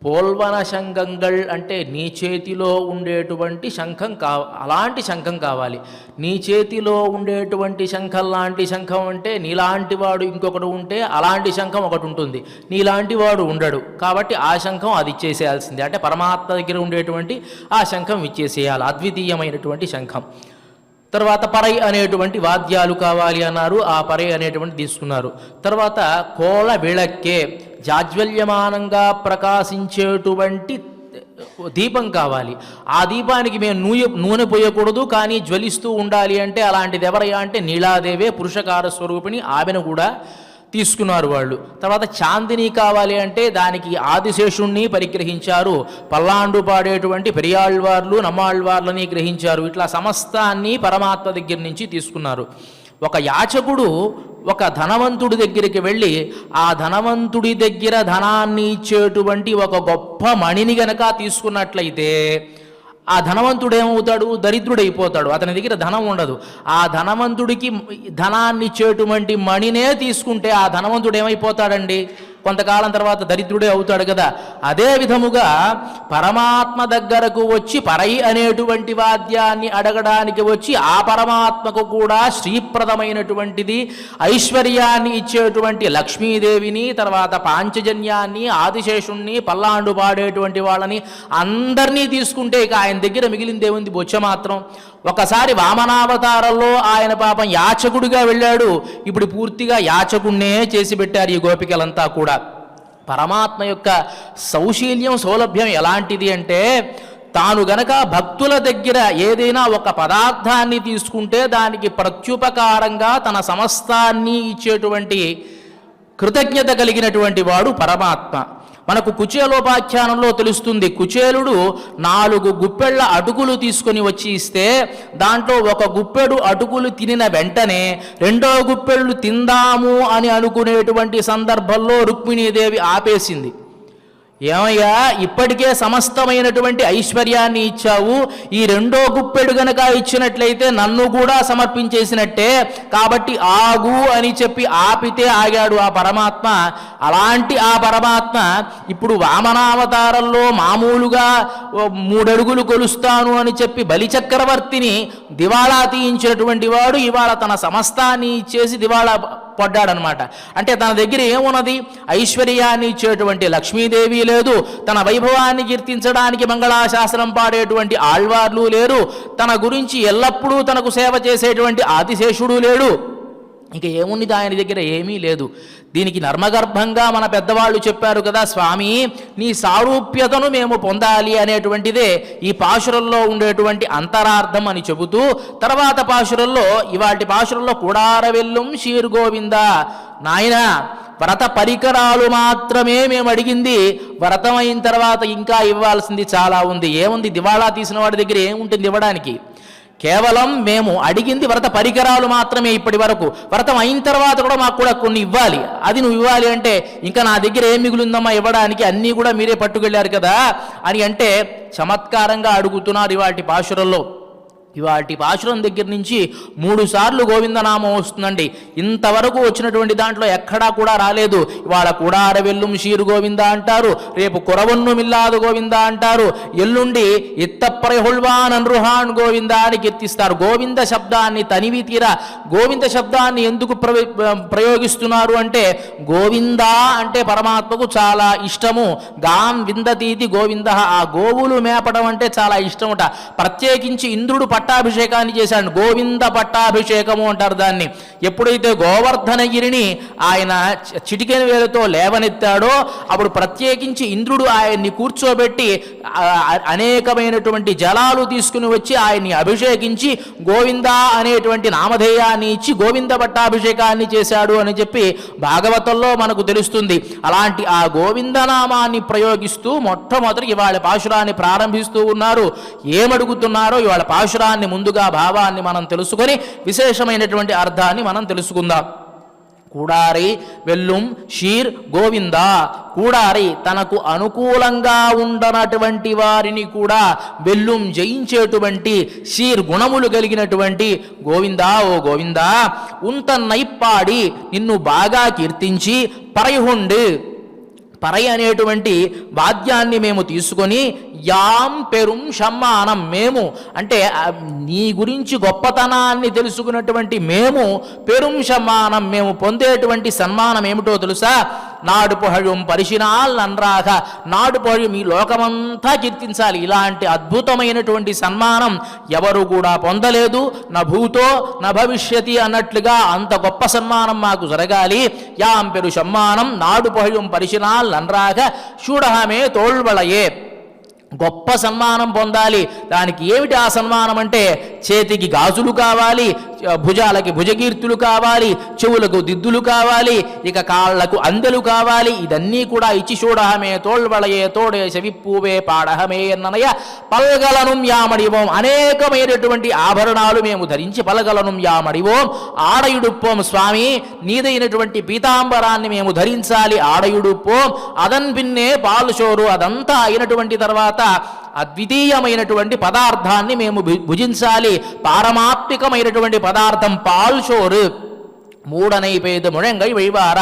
పోల్వన శంఖంగల్ అంటే నీ చేతిలో ఉండేటువంటి శంఖం అలాంటి శంఖం కావాలి. నీ చేతిలో ఉండేటువంటి శంఖం లాంటి శంఖం అంటే నీలాంటి వాడు ఇంకొకడు ఉంటే అలాంటి శంఖం ఒకటి ఉంటుంది, నీలాంటి వాడు ఉండడు. కాబట్టి ఆ శంఖం అది ఇచ్చేసేయాల్సిందే. అంటే పరమాత్మ దగ్గర ఉండేటువంటి ఆ శంఖం ఇచ్చేసేయాలి, అద్వితీయమైనటువంటి శంఖం. తర్వాత పరై అనేటువంటి వాద్యాలు కావాలి అన్నారు. ఆ పరై అనేటువంటి తీసుకున్నారు. తర్వాత కోల విళక్కే జాజ్వల్యమానంగా ప్రకాశించేటువంటి దీపం కావాలి. ఆ దీపానికి మేము నూనె పోయకూడదు, కానీ జ్వలిస్తూ ఉండాలి. అంటే అలాంటిది ఎవరయ్యా అంటే నీలాదేవే పురుషకార స్వరూపిణి, ఆమెను కూడా తీసుకున్నారు వాళ్ళు. తర్వాత చాందిని కావాలి అంటే దానికి ఆదిశేషుణ్ణి పరిగ్రహించారు. పల్లాండు పాడేటువంటి పెరియాళ్వార్లు నమ్మాళ్వార్లని గ్రహించారు. ఇట్లా సమస్తాన్ని పరమాత్మ దగ్గర నుంచి తీసుకున్నారు. ఒక యాచకుడు ఒక ధనవంతుడి దగ్గరికి వెళ్ళి ఆ ధనవంతుడి దగ్గర ధనాన్ని ఇచ్చేటువంటి ఒక గొప్ప మణిని గనక తీసుకున్నట్లయితే ఆ ధనవంతుడు ఏమవుతాడు? దరిద్రుడైపోతాడు. అతని దగ్గర ధనం ఉండదు. ఆ ధనవంతుడికి ధనాన్ని ఇచ్చేటువంటి మణినే తీసుకుంటే ఆ ధనవంతుడు ఏమైపోతాడండి? కొంతకాలం తర్వాత దరిద్రుడే అవుతాడు కదా. అదే విధముగా పరమాత్మ దగ్గరకు వచ్చి పరై అనేటువంటి వాద్యాన్ని అడగడానికి వచ్చి ఆ పరమాత్మకు కూడా శ్రీప్రదమైనటువంటిది ఐశ్వర్యాన్ని ఇచ్చేటువంటి లక్ష్మీదేవిని, తర్వాత పాంచజన్యాన్ని, ఆదిశేషుణ్ణి, పల్లాండు పాడేటువంటి వాళ్ళని అందరినీ తీసుకుంటే ఇక ఆయన దగ్గర మిగిలిందేముంది? బొచ్చ మాత్రం. ఒకసారి వామనావతారంలో ఆయన పాపం యాచకుడిగా వెళ్ళాడు. ఇప్పుడు పూర్తిగా యాచకుణ్ణే చేసి పెట్టారు ఈ గోపికలంతా కూడా. పరమాత్మ యొక్క సౌశీల్యం, సౌలభ్యం ఎలాంటిది అంటే తాను గనక భక్తుల దగ్గర ఏదైనా ఒక పదార్థాన్ని తీసుకుంటే దానికి ప్రత్యుపకారంగా తన సమస్తాన్ని ఇచ్చేటువంటి కృతజ్ఞత కలిగినటువంటి వాడు పరమాత్మ. మనకు కుచేలోపాఖ్యానంలో తెలుస్తుంది. కుచేలుడు 4 గుప్పెళ్ల అటుకులు తీసుకొని వచ్చి ఇస్తే దాంట్లో ఒక గుప్పెడు అటుకులు తినిన వెంటనే 2వ గుప్పెళ్ళు తిందాము అని అనుకునేటువంటి సందర్భంలో రుక్మిణీదేవి ఆపేసింది. ఏమయ్యా, ఇప్పటికే సమస్తమైనటువంటి ఐశ్వర్యాన్ని ఇచ్చావు, ఈ 2వ గుప్పెడు గనక ఇచ్చినట్లయితే నన్ను కూడా సమర్పించేసినట్టే, కాబట్టి ఆగు అని చెప్పి ఆపితే ఆగాడు ఆ పరమాత్మ. అలాంటి ఆ పరమాత్మ ఇప్పుడు వామనావతారంలో మామూలుగా 3 అడుగులు కొలుస్తాను అని చెప్పి బలిచక్రవర్తిని దివాళా తీయించినటువంటి వాడు ఇవాళ తన సమస్తాన్ని ఇచ్చేసి దివాళా పడ్డాడనమాట. అంటే తన దగ్గర ఏమున్నది? ఐశ్వర్యాన్ని ఇచ్చేటువంటి లక్ష్మీదేవి లేదు, తన వైభవాన్ని కీర్తించడానికి మంగళాశాసనం పాడేటువంటి ఆళ్వార్లు లేరు, తన గురించి ఎల్లప్పుడూ తనకు సేవ చేసేటువంటి ఆదిశేషుడు లేడు. ఇక ఏమున్నది ఆయన దగ్గర? ఏమీ లేదు. దీనికి నర్మగర్భంగా మన పెద్దవాళ్ళు చెప్పారు కదా, స్వామి నీ సారూప్యతను మేము పొందాలి అనేటువంటిదే ఈ పాశురంలో ఉండేటువంటి అంతరార్థం అని చెబుతూ తర్వాత పాశురంలో, ఇవాటి పాశురంలో కూడారవెల్లుం శీర్గోవింద, నాయన వ్రత పరికరాలు మాత్రమే మేము అడిగింది, వ్రతం అయిన తర్వాత ఇంకా ఇవ్వాల్సింది చాలా ఉంది. ఏముంది? దివాళా తీసిన వాడి దగ్గర ఏముంటుంది ఇవ్వడానికి? కేవలం మేము అడిగింది వ్రత పరికరాలు మాత్రమే ఇప్పటి వరకు. వ్రతం అయిన తర్వాత కూడా మాకు కూడా కొన్ని ఇవ్వాలి. అది నువ్వు ఇవ్వాలి అంటే ఇంకా నా దగ్గర ఏం మిగులుందమ్మా ఇవ్వడానికి, అన్నీ కూడా మీరే పట్టుకెళ్ళారు కదా అని అంటే చమత్కారంగా అడుగుతున్నారు ఇవాటి పాశురంలో. ఇవాటి పాశురం దగ్గర నుంచి 3 సార్లు గోవిందనామం వస్తుందండి. ఇంతవరకు వచ్చినటువంటి దాంట్లో ఎక్కడా కూడా రాలేదు. ఇవాళ కూడా అరవెల్లుం షీరు గోవింద అంటారు, రేపు కురవన్ను మిల్లాదు గోవింద అంటారు, ఎల్లుండి ఇత్తప్పరెహుల్వాన్ అన్రుహాన్ గోవింద అని కీర్తిస్తారు. గోవింద శబ్దాన్ని తనివి తీరా గోవింద శబ్దాన్ని ఎందుకు ప్రయోగిస్తున్నారు అంటే గోవింద అంటే పరమాత్మకు చాలా ఇష్టము. గాం విందతీతి గోవింద, ఆ గోవులు మేపడం అంటే చాలా ఇష్టముట. ప్రత్యేకించి ఇంద్రుడు పట్టాభిషేకాన్ని చేశాడు, గోవింద పట్టాభిషేకము అంటారు దాన్ని. ఎప్పుడైతే గోవర్ధనగిరిని ఆయన చిటికెన వేలతో లేవనెత్తాడో అప్పుడు ప్రత్యేకించి ఇంద్రుడు ఆయన్ని కూర్చోబెట్టి అనేకమైనటువంటి జలాలు తీసుకుని వచ్చి ఆయన్ని అభిషేకించి గోవింద అనేటువంటి నామధేయాన్ని ఇచ్చి గోవింద పట్టాభిషేకాన్ని చేశాడు అని చెప్పి భాగవతంలో మనకు తెలుస్తుంది. అలాంటి ఆ గోవిందనామాన్ని ప్రయోగిస్తూ మొట్టమొదటి ఇవాళ పాశురాన్ని ప్రారంభిస్తూ ఉన్నారు. ఏమడుగుతున్నారో ఇవాళ పాశురాన్ని ముందుగా భావాన్ని మనం తెలుసుకొని విశేషమైనటువంటి అర్థాన్ని మనం తెలుసుకుందాం. కూడారి వెల్లుం షీర్ గోవింద, కూడారి తనకు అనుకూలంగా ఉండనటువంటి వారిని కూడా వెల్లుం జయించేటువంటి షీర్ గుణములు కలిగినటువంటి గోవిందా, ఓ గోవిందా, ఉంత నైప్పాడి నిన్ను బాగా కీర్తించి పరైహుండు, పరై అనేటువంటి వాద్యాన్ని మేము తీసుకొని యాం పెరుం షమ్మానం, మేము అంటే నీ గురించి గొప్పతనాన్ని తెలుసుకున్నటువంటి మేము పెరుం షమ్మానం, మేము పొందేటువంటి సన్మానం ఏమిటో తెలుసా? నాడు పొహഴുం పరిశినాల్ నన్రాగ, నాడు పొహഴുం ఈ లోకమంతా కీర్తించాలి. ఇలాంటి అద్భుతమైనటువంటి సన్మానం ఎవరు కూడా పొందలేదు. నా భూతో నా భవిష్యతి అన్నట్లుగా అంత గొప్ప సన్మానం మాకు జరగాలి. యాం పెరు షమ్మానం నాడు పొహഴുం పరిశినాల్ నన్రాగ షూడహమే తోళ్వళయే, గొప్ప సన్మానం పొందాలి. దానికి ఏమిటి ఆ సన్మానం అంటే చేతికి గాజులు కావాలి, భుజాలకి భుజకీర్తులు కావాలి, చెవులకు దిద్దులు కావాలి, ఇక కాళ్లకు అందెలు కావాలి. ఇదన్నీ కూడా ఇచ్చి చూడహమే తోళ్వళయే తోడే చెవిప్పూవే పాడహమే అన్ననయ పల్గలనం యామడివోం, అనేకమైనటువంటి ఆభరణాలు మేము ధరించి పల్గలనం యామడివోం ఆడయుడుప్పోం, స్వామి నీదైనటువంటి పీతాంబరాన్ని మేము ధరించాలి, ఆడయుడుప్పోం అదన్ పిన్నే పాలుషోరు, అదంతా అయినటువంటి తర్వాత అద్వితీయమైనటువంటి పదార్థాన్ని మేము భుజించాలి. పారమాత్మికమైనటువంటి పదార్థం పాల్షోరు, మూడనైపోయేది ముഴంగై వైవార,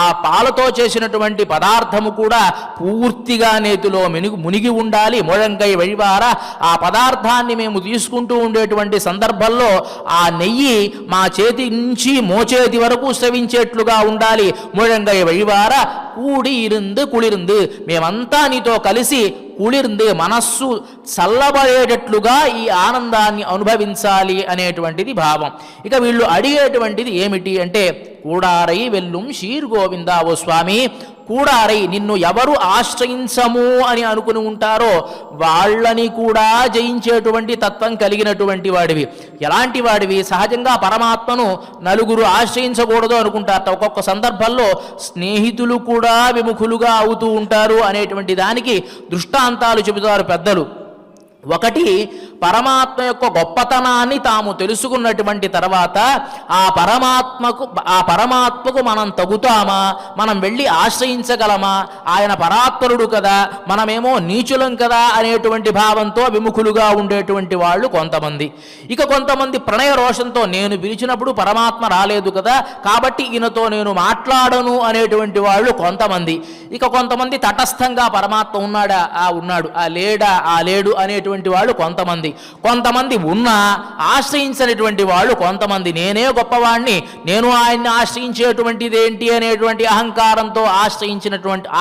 ఆ పాలతో చేసినటువంటి పదార్థము కూడా పూర్తిగా నేతిలో మునిగి ఉండాలి. ముഴంగై వైవార, ఆ పదార్థాన్ని మేము తీసుకుంటూ ఉండేటువంటి సందర్భంలో ఆ నెయ్యి మా చేతి నుంచి మోచేతి వరకు స్రవించేట్లుగా ఉండాలి. ముഴంగై వైవార కూడి ఇరుందు కుళిరుందు, మేమంతా నీతో కలిసి కుళిరుందు మనస్సు చల్లబడేటట్లుగా ఈ ఆనందాన్ని అనుభవించాలి అనేటువంటిది భావం. ఇక వీళ్ళు అడిగేటువంటిది ఏమిటి అంటే కూడారై వెల్లుం షీర్ గోవింద, ఓ స్వామి కూడారై నిన్ను ఎవరు ఆశ్రయించము అని అనుకుని ఉంటారో వాళ్ళని కూడా జయించేటువంటి తత్వం కలిగినటువంటి వాడివి. ఎలాంటి వాడివి? సహజంగా పరమాత్మను నలుగురు ఆశ్రయించకూడదు అనుకుంటారట. ఒక్కొక్క సందర్భంలో స్నేహితులు కూడా విముఖులుగా అవుతూ ఉంటారు అనేటువంటి దానికి దృష్టాంతాలు చెబుతారు పెద్దలు. ఒకటి, పరమాత్మ యొక్క గొప్పతనాన్ని తాము తెలుసుకున్నటువంటి తర్వాత ఆ పరమాత్మకు మనం తగుతామా, మనం వెళ్ళి ఆశ్రయించగలమా? ఆయన పరాత్పరుడు కదా, మనమేమో నీచులం కదా అనేటువంటి భావంతో విముఖులుగా ఉండేటువంటి వాళ్ళు కొంతమంది. ఇక కొంతమంది ప్రణయ రోషంతో నేను పిలిచినప్పుడు పరమాత్మ రాలేదు కదా కాబట్టి ఈయనతో నేను మాట్లాడను అనేటువంటి వాళ్ళు కొంతమంది. ఇక కొంతమంది తటస్థంగా పరమాత్మ ఉన్నాడా, ఉన్నాడు, లేడా, లేడు అనేటువంటి వాళ్ళు కొంతమంది. కొంతమంది ఉన్నా ఆశ్రయించినటువంటి వాళ్ళు కొంతమంది. నేనే గొప్పవాణ్ణి, నేను ఆయన్ని ఆశ్రయించేటువంటిది ఏంటి అనేటువంటి అహంకారంతో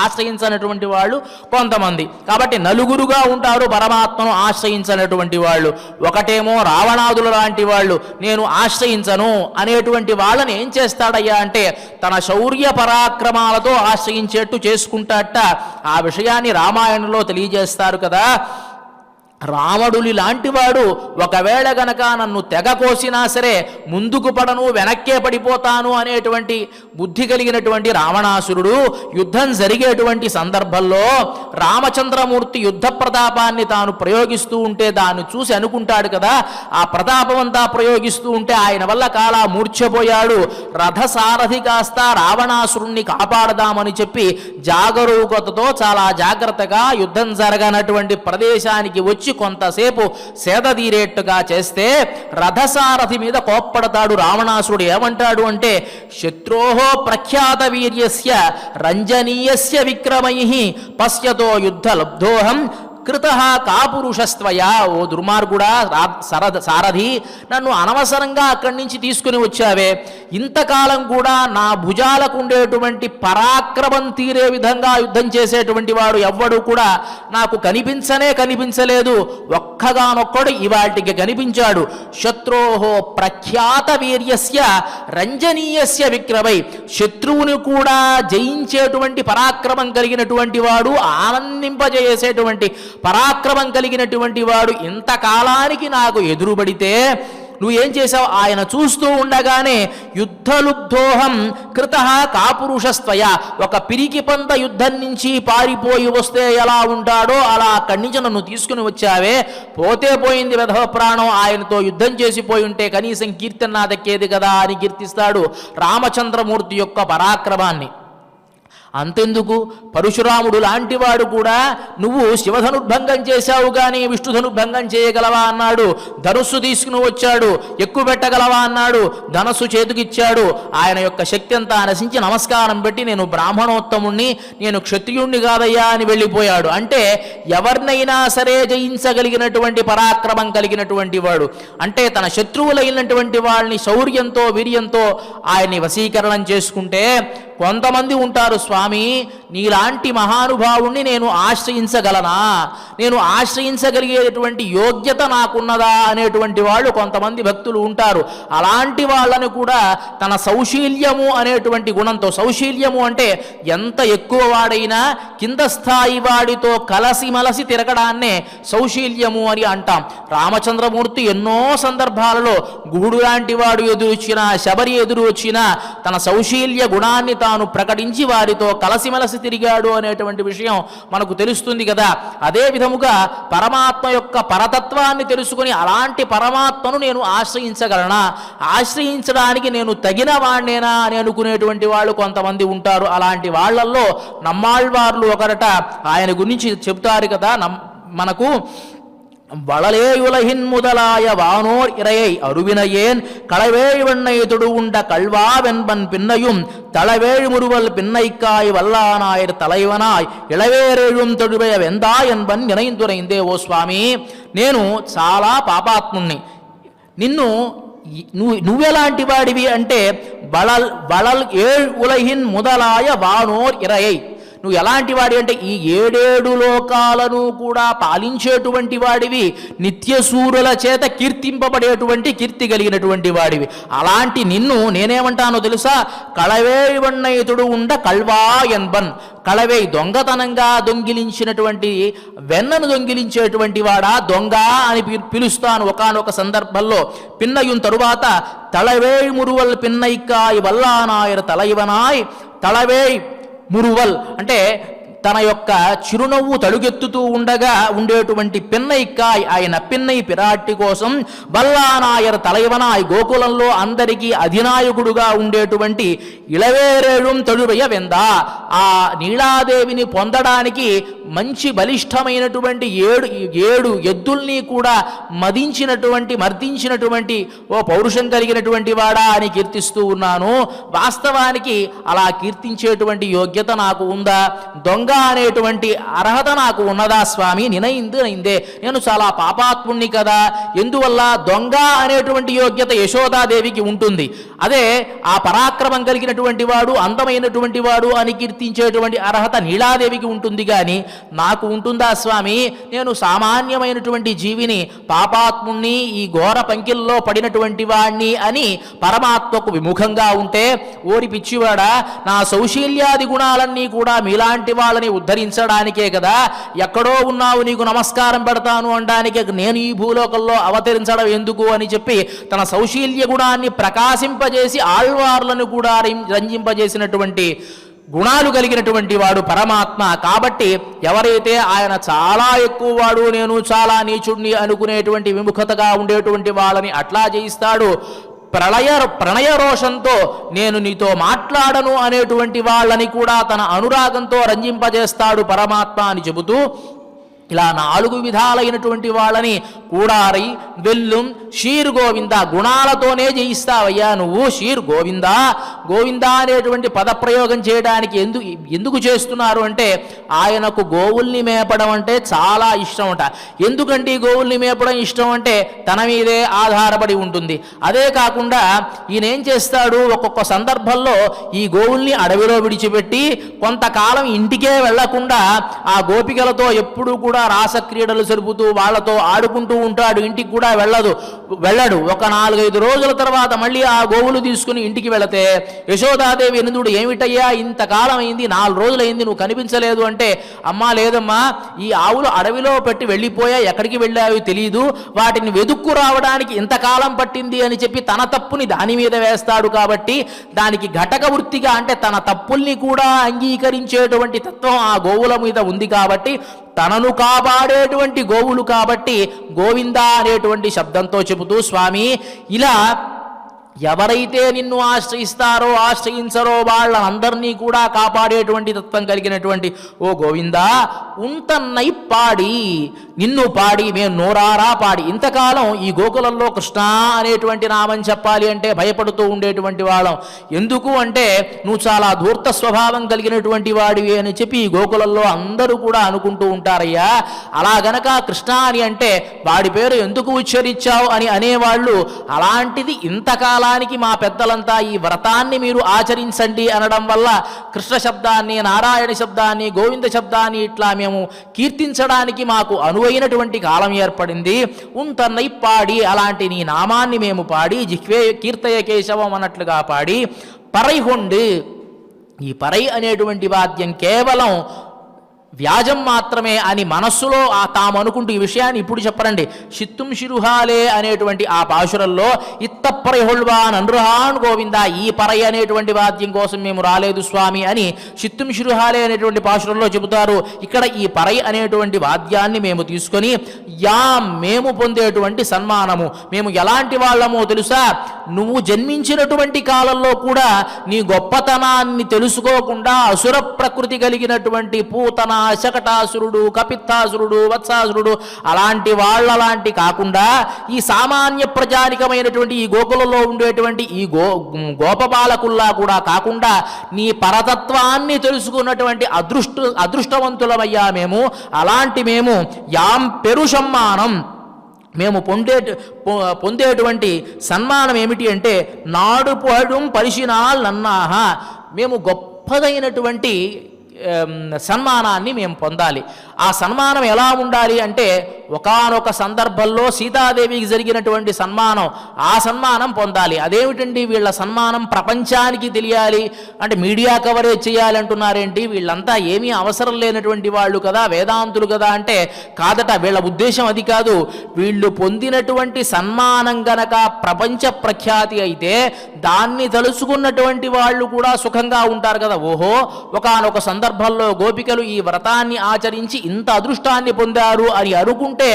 ఆశ్రయించినటువంటి వాళ్ళు కొంతమంది. కాబట్టి నలుగురుగా ఉంటారు పరమాత్మను ఆశ్రయించినటువంటి వాళ్ళు. ఒకటేమో రావణాదుల లాంటి వాళ్ళు, నేను ఆశ్రయించను అనేటువంటి వాళ్ళని ఏం చేస్తాడయ్యా అంటే తన శౌర్య పరాక్రమాలతో ఆశ్రయించేట్టు చేసుకుంటాట. ఆ విషయాన్ని రామాయణంలో తెలియజేస్తారు కదా. రావణుడి లాంటివాడు ఒకవేళ గనక నన్ను తెగ కోసినా సరే ముందుకు పడను, వెనక్కే పడిపోతాను అనేటువంటి బుద్ధి కలిగినటువంటి రావణాసురుడు యుద్ధం జరిగేటువంటి సందర్భంలో రామచంద్రమూర్తి యుద్ధ ప్రతాపాన్ని తాను ప్రయోగిస్తూ ఉంటే దాన్ని చూసి అనుకుంటాడు కదా, ఆ ప్రతాపం అంతా ప్రయోగిస్తూ ఉంటే ఆయన వల్ల కాలా మూర్ఛపోయాడు. రథసారథి కాస్త రావణాసురుణ్ణి కాపాడదామని చెప్పి జాగరూకతతో చాలా జాగ్రత్తగా యుద్ధం జరగనటువంటి ప్రదేశానికి వచ్చి కొంతసేపు సేద తీరేట్టుగా చేస్తే రథసారథి మీద కోప్పడతాడు రావణాసురుడు. ఏమంటాడు అంటే, శత్రోహో ప్రఖ్యాత వీర్యస్య రంజనీయస్య విక్రమైః పశ్యతో యుద్ధ లబ్ధోహం కృత కాపురుషస్త్వయా. ఓ దుర్మార్గుడా సారథి, నన్ను అనవసరంగా అక్కడి నుంచి తీసుకుని వచ్చావే. ఇంతకాలం కూడా నా భుజాలకు ఉండేటువంటి పరాక్రమం తీరే విధంగా యుద్ధం చేసేటువంటి వాడు ఎవ్వడు కూడా నాకు కనిపించలేదు. ఒక్కగానొక్కడు ఇవాటికి కనిపించాడు. శత్రోహో ప్రఖ్యాత వీర్యస్య రంజనీయస్య విక్రమై, శత్రువుని కూడా జయించేటువంటి పరాక్రమం కలిగినటువంటి వాడు, ఆనందింపజేసేటువంటి పరాక్రమం కలిగినటువంటి వాడు ఇంతకాలానికి నాకు ఎదురుబడితే నువ్వేం చేశావు? ఆయన చూస్తూ ఉండగానే యుద్ధలుబ్ధోహం కృత కాపురుషస్త్వయ, ఒక పిరికి పంద యుద్ధం నుంచి పారిపోయి వస్తే ఎలా ఉంటాడో అలా అక్కడి నుంచి నన్ను తీసుకుని వచ్చావే. పోతే పోయింది వెధవ ప్రాణం, ఆయనతో యుద్ధం చేసిపోయి ఉంటే కనీసం కీర్తన నా దక్కేది కదా అని కీర్తిస్తాడు రామచంద్రమూర్తి యొక్క పరాక్రమాన్ని. అంతెందుకు, పరశురాముడు లాంటివాడు కూడా నువ్వు శివధనుర్భంగం చేశావు కానీ విష్ణుధనుర్భంగం చేయగలవా అన్నాడు. ధనుస్సు తీసుకుని వచ్చాడు. ఎక్కువ పెట్టగలవా అన్నాడు. ధనస్సు చేతికిచ్చాడు. ఆయన యొక్క శక్తి అంతా నశించి నమస్కారం పెట్టి నేను బ్రాహ్మణోత్తముణ్ణి, నేను క్షత్రియుణ్ణి కాదయ్యా అని వెళ్ళిపోయాడు. అంటే ఎవరినైనా సరే జయించగలిగినటువంటి పరాక్రమం కలిగినటువంటి వాడు, అంటే తన శత్రువులైనటువంటి వాళ్ళని శౌర్యంతో వీర్యంతో ఆయన్ని వశీకరణం చేసుకుంటే. కొంతమంది ఉంటారు, స్వామి నీలాంటి మహానుభావుణ్ణి నేను ఆశ్రయించగలనా, నేను ఆశ్రయించగలిగేటువంటి యోగ్యత నాకున్నదా అనేటువంటి వాళ్ళు కొంతమంది భక్తులు ఉంటారు. అలాంటి వాళ్ళని కూడా తన సౌశీల్యము అనేటువంటి గుణంతో, సౌశీల్యము అంటే ఎంత ఎక్కువ వాడైనా కింద స్థాయి వాడితో కలసిమలసి తిరగడాన్నే సౌశీల్యము అని అంటాం. రామచంద్రమూర్తి ఎన్నో సందర్భాలలో గుడు లాంటి వాడు ఎదురు వచ్చినా, శబరి ఎదురు వచ్చినా తన సౌశీల్య గుణాన్ని తాను ప్రకటించి వారితో కలసిమలసి తిరిగాడు అనేటువంటి విషయం మనకు తెలుస్తుంది కదా. అదే విధముగా పరమాత్మ యొక్క పరతత్వాన్ని తెలుసుకుని అలాంటి పరమాత్మను నేను ఆశ్రయించగలనా, ఆశ్రయించడానికి నేను తగిన వాణ్ణేనా అని అనుకునేటువంటి వాళ్ళు కొంతమంది ఉంటారు. అలాంటి వాళ్ళల్లో నమ్మాళ్వార్లు ఒకరట ఆయన గురించి చెబుతారు కదా మనకు. வளலேயுலகின் முதலாய வானோர் இறையை அருவினையேன் களவேழ்வெண்ணையொடு உண்ட கல்வாவென்பன் பின்னையும் தளவேழு முறுவல் பின்னைக்காய் வல்லானாயர் தலைவனாய் இளவேరేழும் தொழுவைய వెందా என்பன் నినైందురైందే. ఓ స్వామి, నేను చాలా పాపాత్ముణ్ణి. నిన్ను నువ్వెలాంటి వాడివి అంటే వళల్ ఏళ్ ఉలహిన్ ముదలాయ వానోర్ ఇరయై, నువ్వు ఎలాంటి వాడి అంటే ఈ 7 లోకాలను కూడా పాలించేటువంటి వాడివి, నిత్యసూరుల చేత కీర్తింపబడేటువంటి కీర్తి కలిగినటువంటి వాడివి. అలాంటి నిన్ను నేనేమంటానో తెలుసా? కళవేవన్నయుతుడు ఉండ కల్వా ఎన్బన్, కళవే దొంగతనంగా దొంగిలించినటువంటి వెన్నను దొంగిలించేటువంటి వాడా దొంగ అని పిలుస్తాను ఒకానొక సందర్భంలో. పిన్నయున్ తరువాత తళవేళ్ మురువల్ పిన్నైక్కాయ్ వల్లానాయర్ తలైవనాయ్, తళవేళ్ మురువల్ అంటే తన యొక్క చిరునవ్వు తడుగెత్తుతూ ఉండగా ఉండేటువంటి పిన్నైక్కాయ్, ఆయన పిన్నై పిరాట్టి కోసం వల్లానాయర్ తలైవనాయ్, గోకులంలో అందరికీ అధినాయకుడుగా ఉండేటువంటి ఇళవేరేళం తొడువయ్య వెందా, ఆ నీలాదేవిని పొందడానికి మంచి బలిష్టమైనటువంటి 7 ఎద్దుల్ని కూడా మర్దించినటువంటి ఓ పౌరుషం కలిగినటువంటి వాడా అని కీర్తిస్తూ ఉన్నాను. వాస్తవానికి అలా కీర్తించేటువంటి యోగ్యత నాకు ఉందా? దొంగ అనేటువంటి అర్హత నాకు ఉన్నదా స్వామి? నినైందే, నేను చాలా పాపాత్ముణ్ణి కదా. ఎందువల్ల? దొంగ అనేటువంటి యోగ్యత యశోదాదేవికి ఉంటుంది. అదే ఆ పరాక్రమం కలిగినటువంటి వాడు, అందమైనటువంటి వాడు అని కీర్తించేటువంటి అర్హత నీలాదేవికి ఉంటుంది. కానీ నాకు ఉంటుందా స్వామి? నేను సామాన్యమైనటువంటి జీవిని, పాపాత్ముణ్ణి, ఈ ఘోర పంకిల్లో పడినటువంటి వాణ్ణి అని పరమాత్మకు విముఖంగా ఉంటే, ఓరి పిచ్చివాడా, నా సౌశీల్యాది గుణాలన్నీ కూడా మీలాంటి వాళ్ళని వాళ్ళని ఉద్ధరించడానికే కదా, ఎక్కడో ఉన్నావు నీకు నమస్కారం పెడతాను అనడానికి నేను ఈ భూలోకంలో అవతరించడం ఎందుకు అని చెప్పి తన సౌశీల్య గుణాన్ని ప్రకాశింపజేసి ఆళ్వార్లను కూడా రంజింపజేసినటువంటి గుణాలు కలిగినటువంటి వాడు పరమాత్మ. కాబట్టి ఎవరైతే ఆయన చాలా ఎక్కువ వాడు, నేను చాలా నీచుడిని అనుకునేటువంటి విముఖతగా ఉండేటువంటి వాళ్ళని అట్లా చేయిస్తాడు. ప్రణయ రోషంతో నేను నీతో మాట్లాడను అనేటువంటి వాళ్ళని కూడా తన అనురాగంతో రంజింపజేస్తాడు పరమాత్మ అని చెబుతూ, ఇలా 4 విధాలైనటువంటి వాళ్ళని కూడారై వెల్లుం షీర్ గోవింద గుణాలతోనే జయిస్తావయ్యా నువ్వు. షీర్ గోవింద గోవింద అనేటువంటి పదప్రయోగం చేయడానికి ఎందుకు చేస్తున్నారు అంటే, ఆయనకు గోవుల్ని మేపడం అంటే చాలా ఇష్టం అంట. ఎందుకంటే గోవుల్ని మేపడం ఇష్టం అంటే తన మీదే ఆధారపడి ఉంటుంది. అదే కాకుండా ఈయన ఏం చేస్తాడు, ఒక్కొక్క సందర్భంలో ఈ గోవుల్ని అడవిలో విడిచిపెట్టి కొంతకాలం ఇంటికే వెళ్లకుండా ఆ గోపికలతో ఎప్పుడూ కూడా రాసక్రీడలు జరుపుతూ వాళ్ళతో ఆడుకుంటూ ఉంటాడు. ఇంటికి కూడా వెళ్ళడు. ఒక 4-5 రోజుల తర్వాత మళ్ళీ ఆ గోవులు తీసుకుని ఇంటికి వెళితే యశోదాదేవి ఎనుదుడు, ఏమిటయ్యా ఇంతకాలం అయింది, 4 రోజులైంది నువ్వు కనిపించలేదు అంటే, అమ్మా లేదమ్మా, ఈ ఆవులు అడవిలో పెట్టి వెళ్ళిపోయా, ఎక్కడికి వెళ్ళావో తెలియదు, వాటిని వెదుక్కు రావడానికి ఇంతకాలం పట్టింది అని చెప్పి తన తప్పుని దాని మీద వేస్తాడు. కాబట్టి దానికి ఘటక వృత్తిగా అంటే తన తప్పుల్ని కూడా అంగీకరించేటువంటి తత్వం ఆ గోవుల మీద ఉంది. కాబట్టి తనను కాపాడేటువంటి గోవులు కాబట్టి గోవింద అనేటువంటి శబ్దంతో చెబుతూ, స్వామి ఇలా ఎవరైతే నిన్ను ఆశ్రయించరో వాళ్ళందరినీ కూడా కాపాడేటువంటి తత్వం కలిగినటువంటి ఓ గోవింద, ఉంతన్నై పాడి నిన్ను పాడి మేము నోరారా పాడి. ఇంతకాలం ఈ గోకులంలో కృష్ణ అనేటువంటి నామం చెప్పాలి అంటే భయపడుతూ ఉండేటువంటి వాళ్ళం. ఎందుకు అంటే నువ్వు చాలా ధూర్త స్వభావం కలిగినటువంటి వాడివి అని చెప్పి ఈ గోకులంలో అందరూ కూడా అనుకుంటూ ఉంటారయ్యా. అలా గనక కృష్ణ అని అంటే వాడి పేరు ఎందుకు ఉచ్చరించావు అని అనేవాళ్ళు. అలాంటిది ఇంతకాలానికి మా పెద్దలంతా ఈ వ్రతాన్ని మీరు ఆచరించండి అనడం వల్ల కృష్ణ శబ్దాన్ని, నారాయణ శబ్దాన్ని, గోవింద శబ్దాన్ని ఇట్లా మేము కీర్తించడానికి మాకు అనువైనటువంటి కాలం ఏర్పడింది. ఉంతన్నై పాడి, అలాంటి నీ నామాన్ని మేము పాడి జిహ్వే కీర్తయ కేశవం అన్నట్లుగా పాడి. పరైహొండు, ఈ పరై అనేటువంటి వాద్యం కేవలం వ్యాజం మాత్రమే అని మనస్సులో తాము అనుకుంటూ ఈ విషయాన్ని ఇప్పుడు చెప్పరండి. షిత్తుం శిరుహాలే అనేటువంటి ఆ పాశురంలో ఇత్తప్పరైహొళ్వా నన్రుహాన్ గోవింద, ఈ పరై అనేటువంటి వాద్యం కోసం మేము రాలేదు స్వామి అని షిత్తుం శిరుహాలే అనేటువంటి పాశురంలో చెబుతారు. ఇక్కడ ఈ పరై అనేటువంటి వాద్యాన్ని మేము తీసుకొని మేము పొందేటువంటి సన్మానము, మేము ఎలాంటి వాళ్ళమో తెలుసా, నువ్వు జన్మించినటువంటి కాలంలో కూడా నీ గొప్పతనాన్ని తెలుసుకోకుండా అసుర ప్రకృతి కలిగినటువంటి పూతన, శకటాసురుడు, కపిత్తాసురుడు, వత్సాసురుడు అలాంటి వాళ్ళలాంటి కాకుండా ఈ సామాన్య ప్రజానికమైనటువంటి ఈ గోకులలో ఉండేటువంటి ఈ గోపబాలకుల్లా కూడా కాకుండా నీ పరతత్వాన్ని తెలుసుకున్నటువంటి అదృష్టవంతులమయ్యా మేము. అలాంటి మేము పెరుషమ్మానం మేము పొందేటువంటి సన్మానం ఏమిటి అంటే, నాడు పడుం పరిశీనాల్ నన్నాహ, మేము గొప్పదైనటువంటి సన్మానాన్ని మేము పొందాలి. ఆ సన్మానం ఎలా ఉండాలి అంటే, ఒకానొక సందర్భంలో సీతాదేవికి జరిగినటువంటి సన్మానం, ఆ సన్మానం పొందాలి. అదేమిటండి వీళ్ళ సన్మానం ప్రపంచానికి తెలియాలి అంటే మీడియా కవరేజ్ చేయాలి అంటున్నారేంటి, వీళ్ళంతా ఏమీ అవసరం లేనటువంటి వాళ్ళు కదా, వేదాంతులు కదా అంటే కాదట. వీళ్ళ ఉద్దేశం అది కాదు. వీళ్ళు పొందినటువంటి సన్మానం గనక ప్రపంచ ప్రఖ్యాతి అయితే దాన్ని తలుచుకున్నటువంటి వాళ్ళు కూడా సుఖంగా ఉంటారు కదా. ఓహో, ఒకానొక సందర్భంలో గోపికలు ఈ వ్రతాన్ని ఆచరించి ఇంత అదృష్టాన్ని పొందారు అని అనుకుంటే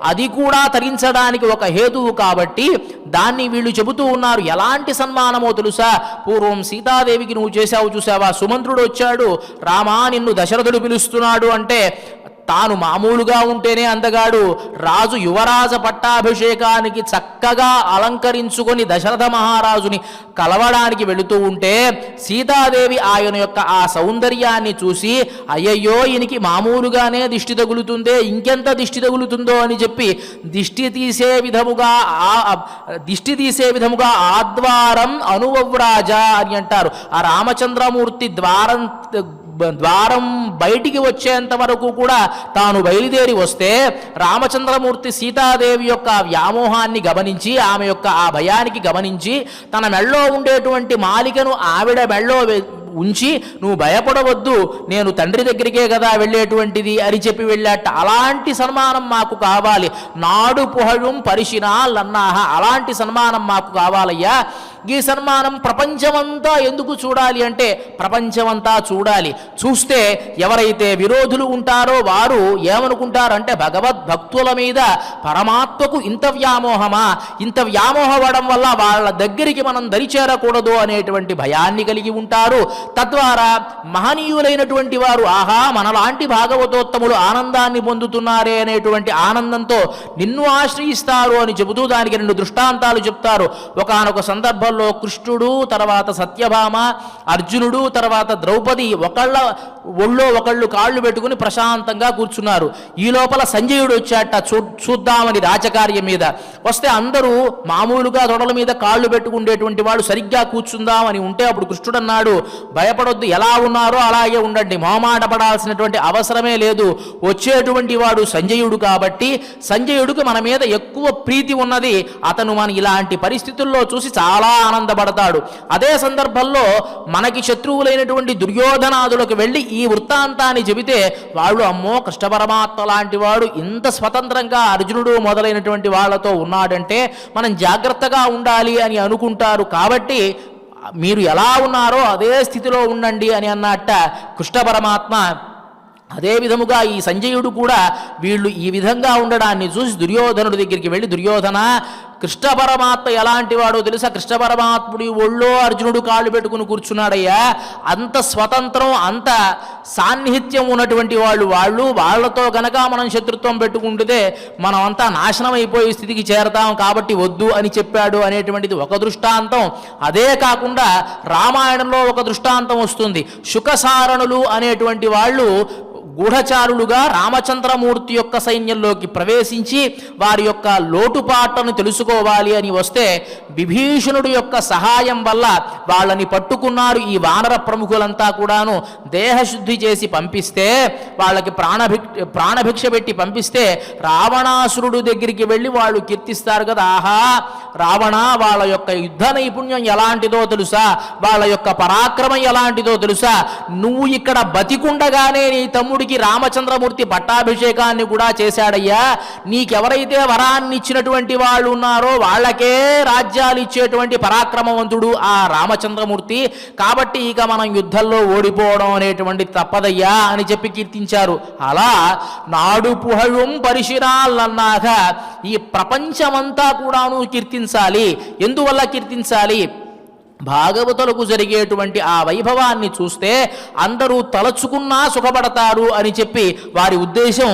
అది కూడా తరించడానికి ఒక హేతువు. కాబట్టి దాన్ని వీళ్ళు చెబుతూ ఉన్నారు. ఎలాంటి సన్మానమో తెలుసా, పూర్వం సీతాదేవికి నువ్వు చూసావా, సుమంత్రుడు వచ్చాడు, రామా నిన్ను దశరథుడు పిలుస్తున్నాడు అంటే తాను మామూలుగా ఉంటేనే అందగాడు, రాజు యువరాజ పట్టాభిషేకానికి చక్కగా అలంకరించుకొని దశరథ మహారాజుని కలవడానికి వెళుతూ ఉంటే సీతాదేవి ఆయన యొక్క ఆ సౌందర్యాన్ని చూసి, అయ్యయ్యో ఈయనకి మామూలుగానే దిష్టి తగులుతుందే, ఇంకెంత దిష్టి తగులుతుందో అని చెప్పి దిష్టి తీసే విధముగా ఆద్వారం అనువవ్రాజ అని అంటారు. ఆ రామచంద్రమూర్తి ద్వారం బయటికి వచ్చేంత వరకు కూడా తాను బయలుదేరి వస్తే రామచంద్రమూర్తి సీతాదేవి యొక్క వ్యామోహాన్ని గమనించి, ఆమె యొక్క ఆ భయానికి గమనించి తన మెళ్ళో ఉండేటువంటి మాలికను ఆవిడ మెళ్ళో ఉంచి నువ్వు భయపడవద్దు, నేను తండ్రి దగ్గరికే కదా వెళ్ళేటువంటిది అని చెప్పి వెళ్ళాట. అలాంటి సన్మానం మాకు కావాలి. నాడు పుహళం పరిశినాలన్నాహ, అలాంటి సన్మానం మాకు కావాలయ్యా. ఈ సన్మానం ప్రపంచమంతా ఎందుకు చూడాలి అంటే ప్రపంచమంతా చూడాలి. చూస్తే ఎవరైతే విరోధులు ఉంటారో వారు ఏమనుకుంటారంటే భగవద్భక్తుల మీద పరమాత్మకు ఇంత వ్యామోహమా, ఇంత వ్యామోహపడడం వల్ల వాళ్ళ దగ్గరికి మనం దరిచేరకూడదు అనేటువంటి భయాన్ని కలిగి ఉంటారు. తద్వారా మహనీయులైనటువంటి వారు ఆహా మనలాంటి భాగవతోత్తములు ఆనందాన్ని పొందుతున్నారే అనేటువంటి ఆనందంతో నిన్ను ఆశ్రయిస్తారు అని చెబుతూ దానికి 2 దృష్టాంతాలు చెప్తారు. ఒకానొక సందర్భంలో కృష్ణుడు, తర్వాత సత్యభామ, అర్జునుడు, తర్వాత ద్రౌపది ఒకళ్ళ ఒళ్ళో ఒకళ్ళు కాళ్ళు పెట్టుకుని ప్రశాంతంగా కూర్చున్నారు. ఈ లోపల సంజయుడు వచ్చాట చూద్దామని రాజకార్యం మీద. వస్తే అందరూ మామూలుగా తొడల మీద కాళ్ళు పెట్టుకుండేటువంటి వాడు సరిగ్గా కూర్చుందామని ఉంటే అప్పుడు కృష్ణుడు అన్నాడు, భయపడొద్దు, ఎలా ఉన్నారో అలాగే ఉండండి, మొహమాట పడాల్సినటువంటి అవసరమే లేదు. వచ్చేటువంటి వాడు సంజయుడు కాబట్టి సంజయుడికి మన మీద ఎక్కువ ప్రీతి ఉన్నది. అతను మన ఇలాంటి పరిస్థితుల్లో చూసి చాలా ఆనందపడతాడు. అదే సందర్భంలో మనకి శత్రువులైనటువంటి దుర్యోధనాదులకు వెళ్ళి ఈ వృత్తాంతాన్ని చెబితే వాళ్ళు అమ్మో కృష్ణ పరమాత్మ లాంటి వాడు ఇంత స్వతంత్రంగా అర్జునుడు మొదలైనటువంటి వాళ్ళతో ఉన్నాడంటే మనం జాగ్రత్తగా ఉండాలి అని అనుకుంటారు. కాబట్టి మీరు ఎలా ఉన్నారో అదే స్థితిలో ఉండండి అని అన్నట్ట కృష్ణ పరమాత్మ. అదే విధముగా ఈ సంజయుడు కూడా వీళ్ళు ఈ విధంగా ఉండడాన్ని చూసి దుర్యోధనుడి దగ్గరికి వెళ్ళి, దుర్యోధన కృష్ణ పరమాత్మ ఎలాంటి వాడో తెలుసా, కృష్ణ పరమాత్ముడి ఒళ్ళో అర్జునుడు కాళ్ళు పెట్టుకుని కూర్చున్నాడయ్యా. అంత స్వతంత్రం, అంత సాన్నిహిత్యం ఉన్నటువంటి వాళ్ళతో గనక మనం శత్రుత్వం పెట్టుకుంటే మనం అంతా నాశనం అయిపోయే స్థితికి చేరతాం, కాబట్టి వద్దు అని చెప్పాడు అనేటువంటిది ఒక దృష్టాంతం. అదే కాకుండా రామాయణంలో ఒక దృష్టాంతం వస్తుంది. శుకసారణులు అనేటువంటి వాళ్ళు గూఢచారులుగా రామచంద్రమూర్తి యొక్క సైన్యంలోకి ప్రవేశించి వారి యొక్క లోటుపాట్లను తెలుసుకోవాలి అని వస్తే విభీషణుడు యొక్క సహాయం వల్ల వాళ్ళని పట్టుకున్నారు. ఈ వానర ప్రముఖులంతా కూడాను దేహశుద్ధి చేసి పంపిస్తే, వాళ్ళకి ప్రాణభిక్ష పెట్టి పంపిస్తే రావణాసురుడు దగ్గరికి వెళ్ళి వాళ్ళు కీర్తిస్తారు కదా, ఆహా రావణ వాళ్ళ యొక్క యుద్ధ నైపుణ్యం ఎలాంటిదో తెలుసా, వాళ్ళ యొక్క పరాక్రమం ఎలాంటిదో తెలుసా, నువ్వు ఇక్కడ బతికుండగానే నీ తమ్ముడికి రామచంద్రమూర్తి పట్టాభిషేకాన్ని కూడా చేశాడయ్యా. నీకెవరైతే వరాన్ని ఇచ్చినటువంటి వాళ్ళు ఉన్నారో వాళ్ళకే రాజ్యాలు ఇచ్చేటువంటి పరాక్రమవంతుడు ఆ రామచంద్రమూర్తి. కాబట్టి ఇక మనం యుద్ధంలో ఓడిపోవడం అనేటువంటి తప్పదయ్యా అని చెప్పి కీర్తించారు. అలా నాడు పుహళం పరిశిరాలన్నాక ఈ ప్రపంచమంతా కూడాను కీర్తించాలి. ఎందువల్ల కీర్తించాలి? భాగవతులకు జరిగేటువంటి ఆ వైభవాన్ని చూస్తే అందరూ తలచుకున్నా సుఖపడతారు అని చెప్పి వారి ఉద్దేశం.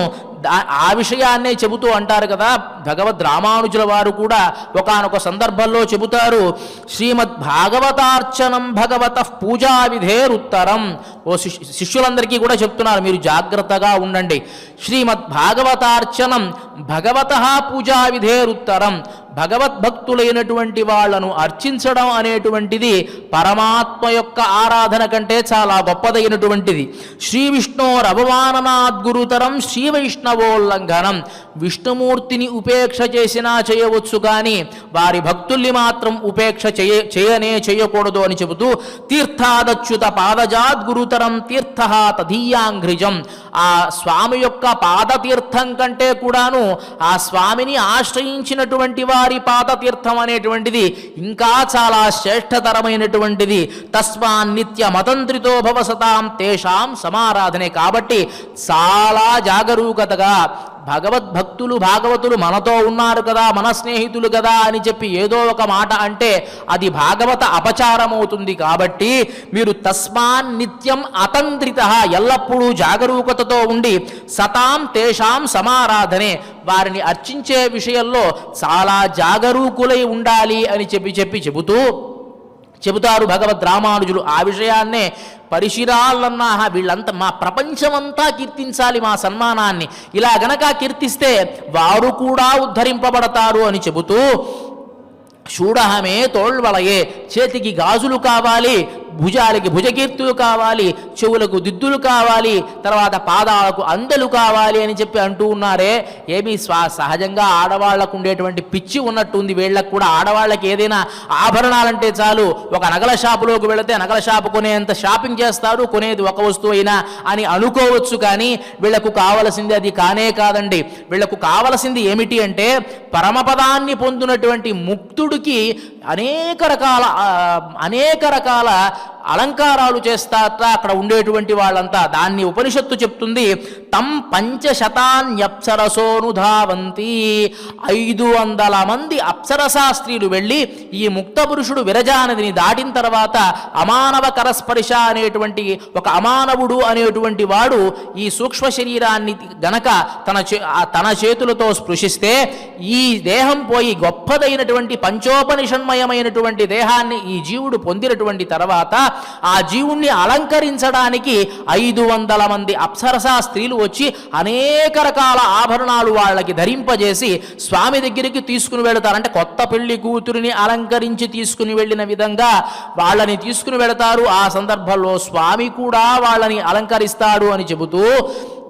ఆ విషయాన్నే చెబుతూ అంటారు కదా భగవద్ రామానుజుల వారు కూడా ఒకానొక సందర్భంలో చెబుతారు, శ్రీమద్ భాగవతార్చనం భగవత పూజా విధేరుత్తరం. ఓ శిష్యులందరికీ కూడా చెప్తున్నారు, మీరు జాగ్రత్తగా ఉండండి. శ్రీమద్ భాగవతార్చనం భగవత పూజా విధేరుత్తరం. భగవద్భక్తులైనటువంటి వాళ్లను అర్చించడం అనేటువంటిది పరమాత్మ యొక్క ఆరాధన కంటే చాలా గొప్పదైనటువంటిది. శ్రీ విష్ణోరవమాననాద్గురుతరం శ్రీ వైష్ణవోల్లంఘనం. విష్ణుమూర్తిని ఉపేక్ష చేసినా చేయవచ్చు, కానీ వారి భక్తుల్ని మాత్రం ఉపేక్ష చేయకూడదు అని చెబుతూ తీర్థాదచ్యుత పాదజాద్గురుతరం తీర్థ తదీయాంఘ్రిజం. ఆ స్వామి యొక్క పాదతీర్థం కంటే కూడాను ఆ స్వామిని ఆశ్రయించినటువంటి వారి పాదతీర్థం అనేటువంటిది ఇంకా చాలా శ్రేష్టతరమైనటువంటిది. తస్మాన్ నిత్య మతంత్రితో భవసతాం తేషాం సమారాధనే. కాబట్టి చాలా జాగరూకతగా భగవద్భక్తులు భాగవతులు మనతో ఉన్నారు కదా, మన స్నేహితులు కదా అని చెప్పి ఏదో ఒక మాట అంటే అది భాగవత అపచారమవుతుంది. కాబట్టి మీరు తస్మాన్ నిత్యం అతంత్రిత, ఎల్లప్పుడూ జాగరూకతతో ఉండి సతాం తేషాం సమారాధనే, వారిని అర్చించే విషయంలో చాలా జాగరూకులై ఉండాలి అని చెబుతారు భగవద్ రామానుజులు. ఆ విషయాన్నే పరిశిరాలన్నా వీళ్ళంతా మా ప్రపంచమంతా కీర్తించాలి మా సన్మానాన్ని. ఇలా గనక కీర్తిస్తే వారు కూడా ఉద్ధరింపబడతారు అని చెబుతూ, చూడహమే తోళ్వలయే, చేతికి గాజులు కావాలి, భుజాలకి భుజకీర్తులు కావాలి, చెవులకు దిద్దులు కావాలి, తర్వాత పాదాలకు అందెలు కావాలి అని చెప్పి అంటూ ఉన్నారే. ఏమి సహజంగా ఆడవాళ్లకు ఉండేటువంటి పిచ్చి ఉన్నట్టుంది వీళ్ళకు కూడా. ఆడవాళ్ళకి ఏదైనా ఆభరణాలంటే చాలు, ఒక నగల షాపులోకి వెళితే నగల షాపు కొనేంత షాపింగ్ చేస్తారు, కొనేది ఒక వస్తువు అయినా అని అనుకోవచ్చు. కానీ వీళ్లకు కావలసింది అది కానే కాదండి. వీళ్లకు కావలసింది ఏమిటి అంటే పరమపదాన్ని పొందినటువంటి ముక్తుడికి అనేక రకాల అలంకారాలు చేస్తారట అక్కడ ఉండేటువంటి వాళ్ళంతా. దాన్ని ఉపనిషత్తు చెప్తుంది, తం పంచశతాన్యప్సరసోనుధావంతి. 500 మంది అప్సరసా స్త్రీలు వెళ్ళి ఈ ముక్త పురుషుడు విరజానదిని దాటిన తర్వాత అమానవ కరస్పర్శ అనేటువంటి ఒక అమానవుడు అనేటువంటి వాడు ఈ సూక్ష్మ శరీరాన్ని గనక తన చేతులతో స్పృశిస్తే ఈ దేహం పోయి గొప్పదైనటువంటి పంచోపనిషన్మయమైనటువంటి దేహాన్ని ఈ జీవుడు పొందినటువంటి తర్వాత ఆ జీవుణ్ణి అలంకరించడానికి 500 మంది అప్సరసా స్త్రీలు వచ్చి అనేక రకాల ఆభరణాలు వాళ్ళకి ధరింపజేసి స్వామి దగ్గరికి తీసుకుని వెళతారు. అంటే కొత్త పెళ్లి కూతురిని అలంకరించి తీసుకుని వెళ్ళిన విధంగా వాళ్ళని తీసుకుని వెళతారు. ఆ సందర్భంలో స్వామి కూడా వాళ్ళని అలంకరిస్తాడు అని చెబుతూ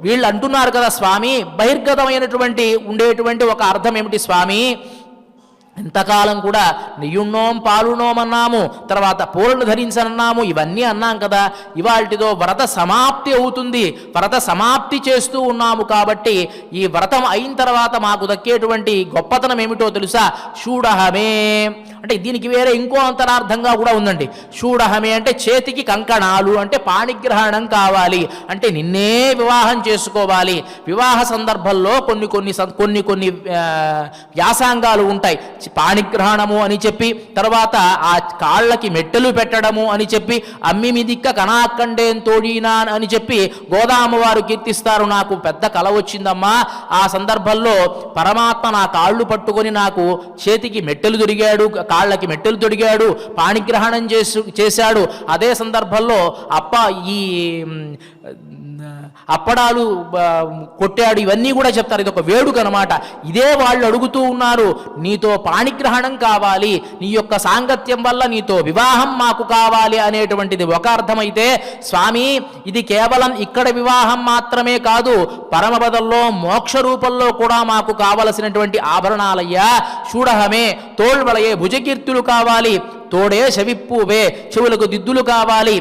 వీళ్ళు అంటున్నారు కదా, స్వామి బహిర్గతమైనటువంటి ఉండేటువంటి ఒక అర్థం ఏమిటి స్వామి? ఎంతకాలం కూడా నెయ్యున్నోం పాలునోం అన్నాము, తర్వాత పూలను ధరించనన్నాము, ఇవన్నీ అన్నాం కదా. ఇవాల్టితో వ్రత సమాప్తి అవుతుంది. వ్రత సమాప్తి చేస్తూ ఉన్నాము కాబట్టి ఈ వ్రతం అయిన తర్వాత మాకు దక్కేటువంటి గొప్పతనం ఏమిటో తెలుసా? షూడహమే అంటే దీనికి వేరే ఇంకో అంతరార్థంగా కూడా ఉందండి. షూడహమే అంటే చేతికి కంకణాలు, అంటే పాణిగ్రహణం కావాలి, అంటే నిన్నే వివాహం చేసుకోవాలి. వివాహ సందర్భంలో కొన్ని వ్యాసాంగాలు ఉంటాయి. పాణిగ్రహణము అని చెప్పి, తర్వాత ఆ కాళ్ళకి మెట్టెలు పెట్టడము అని చెప్పి, అమ్మి మిదిక్క కణాకండేం తోడినా అని చెప్పి గోదామవారు కీర్తిస్తారు. నాకు పెద్ద కల వచ్చిందమ్మా, ఆ సందర్భంలో పరమాత్మ నా కాళ్ళు పట్టుకొని నాకు చేతికి మెట్టెలు దొరికాడు, కాళ్ళకి మెట్టెలు తొడిగాడు, పాణిగ్రహణం చేశాడు. అదే సందర్భంలో ఈ అప్పడాలు కొట్టాడు, ఇవన్నీ కూడా చెప్తారు. ఇది ఒక వేడుక అనమాట. ఇదే వాళ్ళు అడుగుతూ ఉన్నారు, నీతో పాణిగ్రహణం కావాలి, నీ యొక్క సాంగత్యం వల్ల నీతో వివాహం మాకు కావాలి అనేటువంటిది ఒక అర్థమైతే, స్వామి ఇది కేవలం ఇక్కడ వివాహం మాత్రమే కాదు, పరమపదంలో మోక్ష రూపంలో కూడా మాకు కావలసినటువంటి ఆభరణాలయ్యా. చూడహమే తోళ్వలయే భుజకీర్తులు కావాలి, తోడే శవిప్పువే చెవులకు దిద్దులు కావాలి,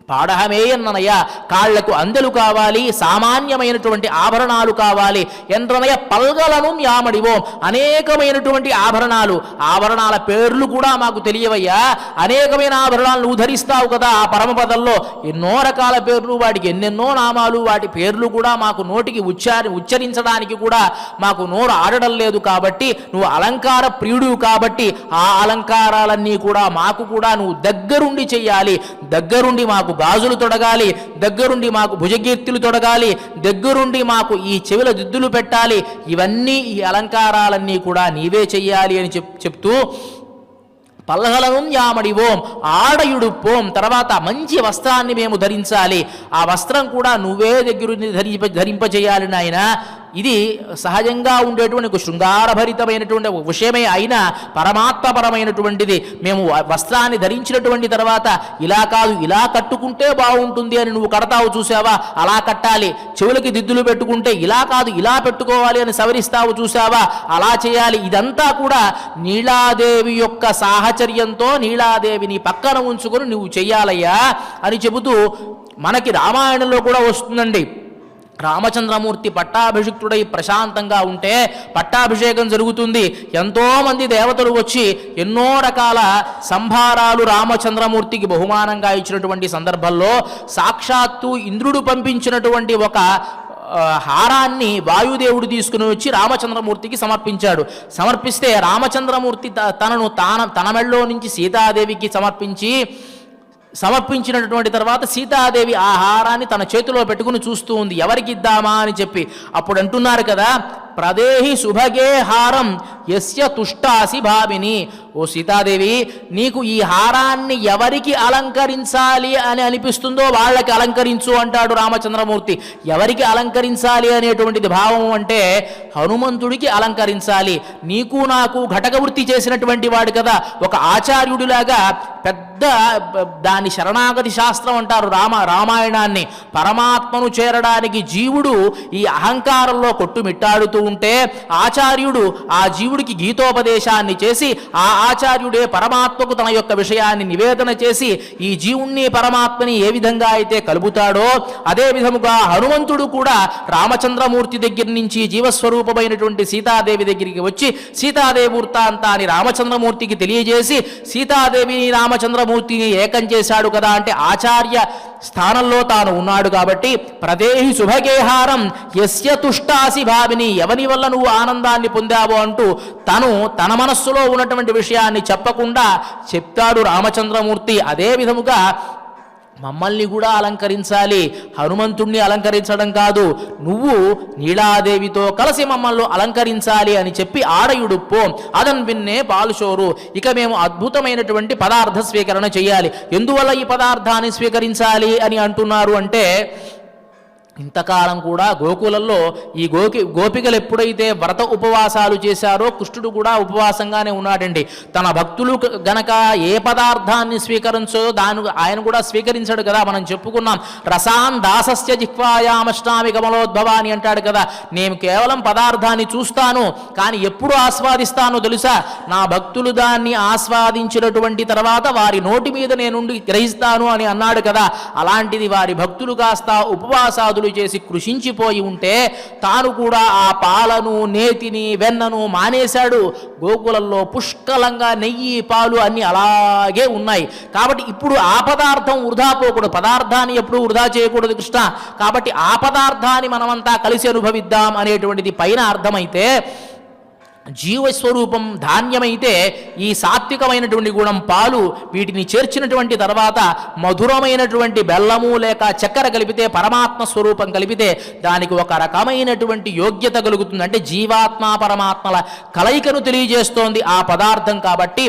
పాడహమే అన్ననయ్య కాళ్లకు అందెలు కావాలి, సామాన్యమైనటువంటి ఆభరణాలు కావాలి. ఎండ్రనయ్య పల్గలను యామడివో అనేకమైనటువంటి ఆభరణాల పేర్లు కూడా మాకు తెలియవయ్యా. అనేకమైన ఆభరణాలు నువ్వు ధరిస్తావు కదా ఆ పరమపదంలో, ఎన్నో రకాల పేర్లు, వాటికి ఎన్నెన్నో నామాలు, వాటి పేర్లు కూడా మాకు నోటికి ఉచ్చరించడానికి కూడా మాకు నోరు ఆడడం లేదు. కాబట్టి నువ్వు అలంకార ప్రియుడు కాబట్టి ఆ అలంకారాలన్నీ కూడా మాకు కూడా నువ్వు దగ్గరుండి చెయ్యాలి. దగ్గరుండి మాకు గాజులు తొడగాలి, దగ్గరుండి మాకు భుజకీర్తులు తొడగాలి, దగ్గరుండి మాకు ఈ చెవుల దిద్దులు పెట్టాలి. ఇవన్నీ ఈ అలంకారాలన్నీ కూడా నీవే చెయ్యాలి అని చెప్తూ పల్లహలను యామడివోం ఆడయుడుపోం, తర్వాత మంచి వస్త్రాన్ని మేము ధరించాలి, ఆ వస్త్రం కూడా నువ్వే దగ్గరుండి ధరింపజేయాలి నాయన. ఇది సహజంగా ఉండేటువంటి ఒక శృంగారభరితమైనటువంటి ఒక విషయమే అయినా పరమాత్మపరమైనటువంటిది. మేము వస్త్రాన్ని ధరించినటువంటి తర్వాత ఇలా కాదు ఇలా కట్టుకుంటే బాగుంటుంది అని నువ్వు కడతావు చూసావా, అలా కట్టాలి. చెవులకి దిద్దులు పెట్టుకుంటే ఇలా కాదు ఇలా పెట్టుకోవాలి అని సవరిస్తావు చూసావా, అలా చేయాలి. ఇదంతా కూడా నీలాదేవి యొక్క సాహచర్యంతో నీలాదేవిని పక్కన ఉంచుకొని నువ్వు చెయ్యాలయ్యా అని చెబుతూ మనకి రామాయణంలో కూడా వస్తుందండి. రామచంద్రమూర్తి పట్టాభిషిక్తుడై ప్రశాంతంగా ఉంటే పట్టాభిషేకం జరుగుతుంది. ఎంతోమంది దేవతలు వచ్చి ఎన్నో రకాల సంభారాలు రామచంద్రమూర్తికి బహుమానంగా ఇచ్చినటువంటి సందర్భంలో సాక్షాత్తు ఇంద్రుడు పంపించినటువంటి ఒక హారాన్ని వాయుదేవుడు తీసుకుని వచ్చి రామచంద్రమూర్తికి సమర్పిస్తే రామచంద్రమూర్తి తన మెళ్ళలో నుంచి సీతాదేవికి సమర్పించినటువంటి తర్వాత సీతాదేవి ఆ హారాన్ని తన చేతిలో పెట్టుకుని చూస్తూ ఉంది, ఎవరికి ఇద్దామా అని చెప్పి. అప్పుడు అంటున్నారు కదా, ప్రదేహి శుభగే హారం యస్య తుష్టాసి భావిని. ఓ సీతాదేవి, నీకు ఈ హారాన్ని ఎవరికి అలంకరించాలి అని అనిపిస్తుందో వాళ్ళకి అలంకరించు అంటాడు రామచంద్రమూర్తి. ఎవరికి అలంకరించాలి అనేటువంటిది భావం అంటే హనుమంతుడికి అలంకరించాలి. నీకు నాకు ఘటకవృత్తి చేసినటువంటి వాడు కదా, ఒక ఆచార్యుడిలాగా పెద్ద దాని శరణాగతి శాస్త్రం అంటారు రామాయణాన్ని. పరమాత్మను చేరడానికి జీవుడు ఈ అహంకారంలో కొట్టుమిట్టాడుతూ ఉంటే ఆచార్యుడు ఆ జీవుడికి గీతోపదేశాన్ని చేసి ఆ ఆచార్యుడే పరమాత్మకు తన యొక్క విషయాన్ని నివేదన చేసి ఈ జీవుణ్ణి పరమాత్మని ఏ విధంగా అయితే కలుపుతాడో అదే విధముగా హనుమంతుడు కూడా రామచంద్రమూర్తి దగ్గర నుంచి జీవస్వరూపమైనటువంటి సీతాదేవి దగ్గరికి వచ్చి సీతాదేవి వృత్తాంతాన్ని రామచంద్రమూర్తికి తెలియజేసి సీతాదేవిని రామచంద్రమూర్తిని ఏకం చేశాడు కదా అంటే ఆచార్య స్థానంలో తాను ఉన్నాడు కాబట్టి ప్రదేహి శుభగేహారం యస్య తుష్టాసి భావిని, ఎవని వల్ల నువ్వు ఆనందాన్ని పొందావో అంటూ తన మనస్సులో ఉన్నటువంటి విషయాన్ని చెప్పకుండా చెప్తాడు రామచంద్రమూర్తి. అదే విధముగా మమ్మల్ని కూడా అలంకరించాలి, హనుమంతుణ్ణి అలంకరించడం కాదు, నువ్వు నీలాదేవితో కలిసి మమ్మల్ని అలంకరించాలి అని చెప్పి ఆడయుడుప్పో అదన్ విన్నే పాలుషోరు. ఇక మేము అద్భుతమైనటువంటి పదార్థ స్వీకరణ చేయాలి. ఎందువల్ల ఈ పదార్థాన్ని స్వీకరించాలి అని అంటున్నారు అంటే ఇంతకాలం కూడా గోకులంలో ఈ గోపికలు ఎప్పుడైతే వ్రత ఉపవాసాలు చేశారో కృష్ణుడు కూడా ఉపవాసంగానే ఉన్నాడండి. తన భక్తులు గనక ఏ పదార్థాన్ని స్వీకరించో ఆయన కూడా స్వీకరించాడు కదా. మనం చెప్పుకున్నాం రసాన్ దాసస్య జిహ్వాయామష్టామి కమలోద్భవాని అంటాడు కదా. నేను కేవలం పదార్థాన్ని చూస్తాను కానీ ఎప్పుడు ఆస్వాదిస్తానో తెలుసా, నా భక్తులు దాన్ని ఆస్వాదించినటువంటి తర్వాత వారి నోటి మీద నేనుండి గ్రహిస్తాను అని అన్నాడు కదా. అలాంటిది వారి భక్తులు కాస్త ఉపవాసాదులు చేసి కృషించిపోయి ఉంటే తాను కూడా ఆ పాలను నేతిని వెన్నను మానేశాడు. గోకులంలో పుష్కలంగా నెయ్యి పాలు అన్ని అలాగే ఉన్నాయి కాబట్టి ఇప్పుడు ఆ పదార్థం వృధా పోకూడదు, పదార్థాన్ని ఎప్పుడు వృధా చేయకూడదు కృష్ణ. కాబట్టి ఆ పదార్థాన్ని మనమంతా కలిసి అనుభవిద్దాం అనేటువంటిది పైన అర్థమైతే, జీవస్వరూపం ధాన్యమైతే ఈ సాత్వికమైనటువంటి గుణం పాలు వీటిని చేర్చినటువంటి తర్వాత మధురమైనటువంటి బెల్లము లేక చక్కెర కలిపితే పరమాత్మ స్వరూపం కలిపితే దానికి ఒక రకమైనటువంటి యోగ్యత కలుగుతుంది. అంటే జీవాత్మ పరమాత్మల కలయికను తెలియజేస్తోంది ఆ పదార్థం. కాబట్టి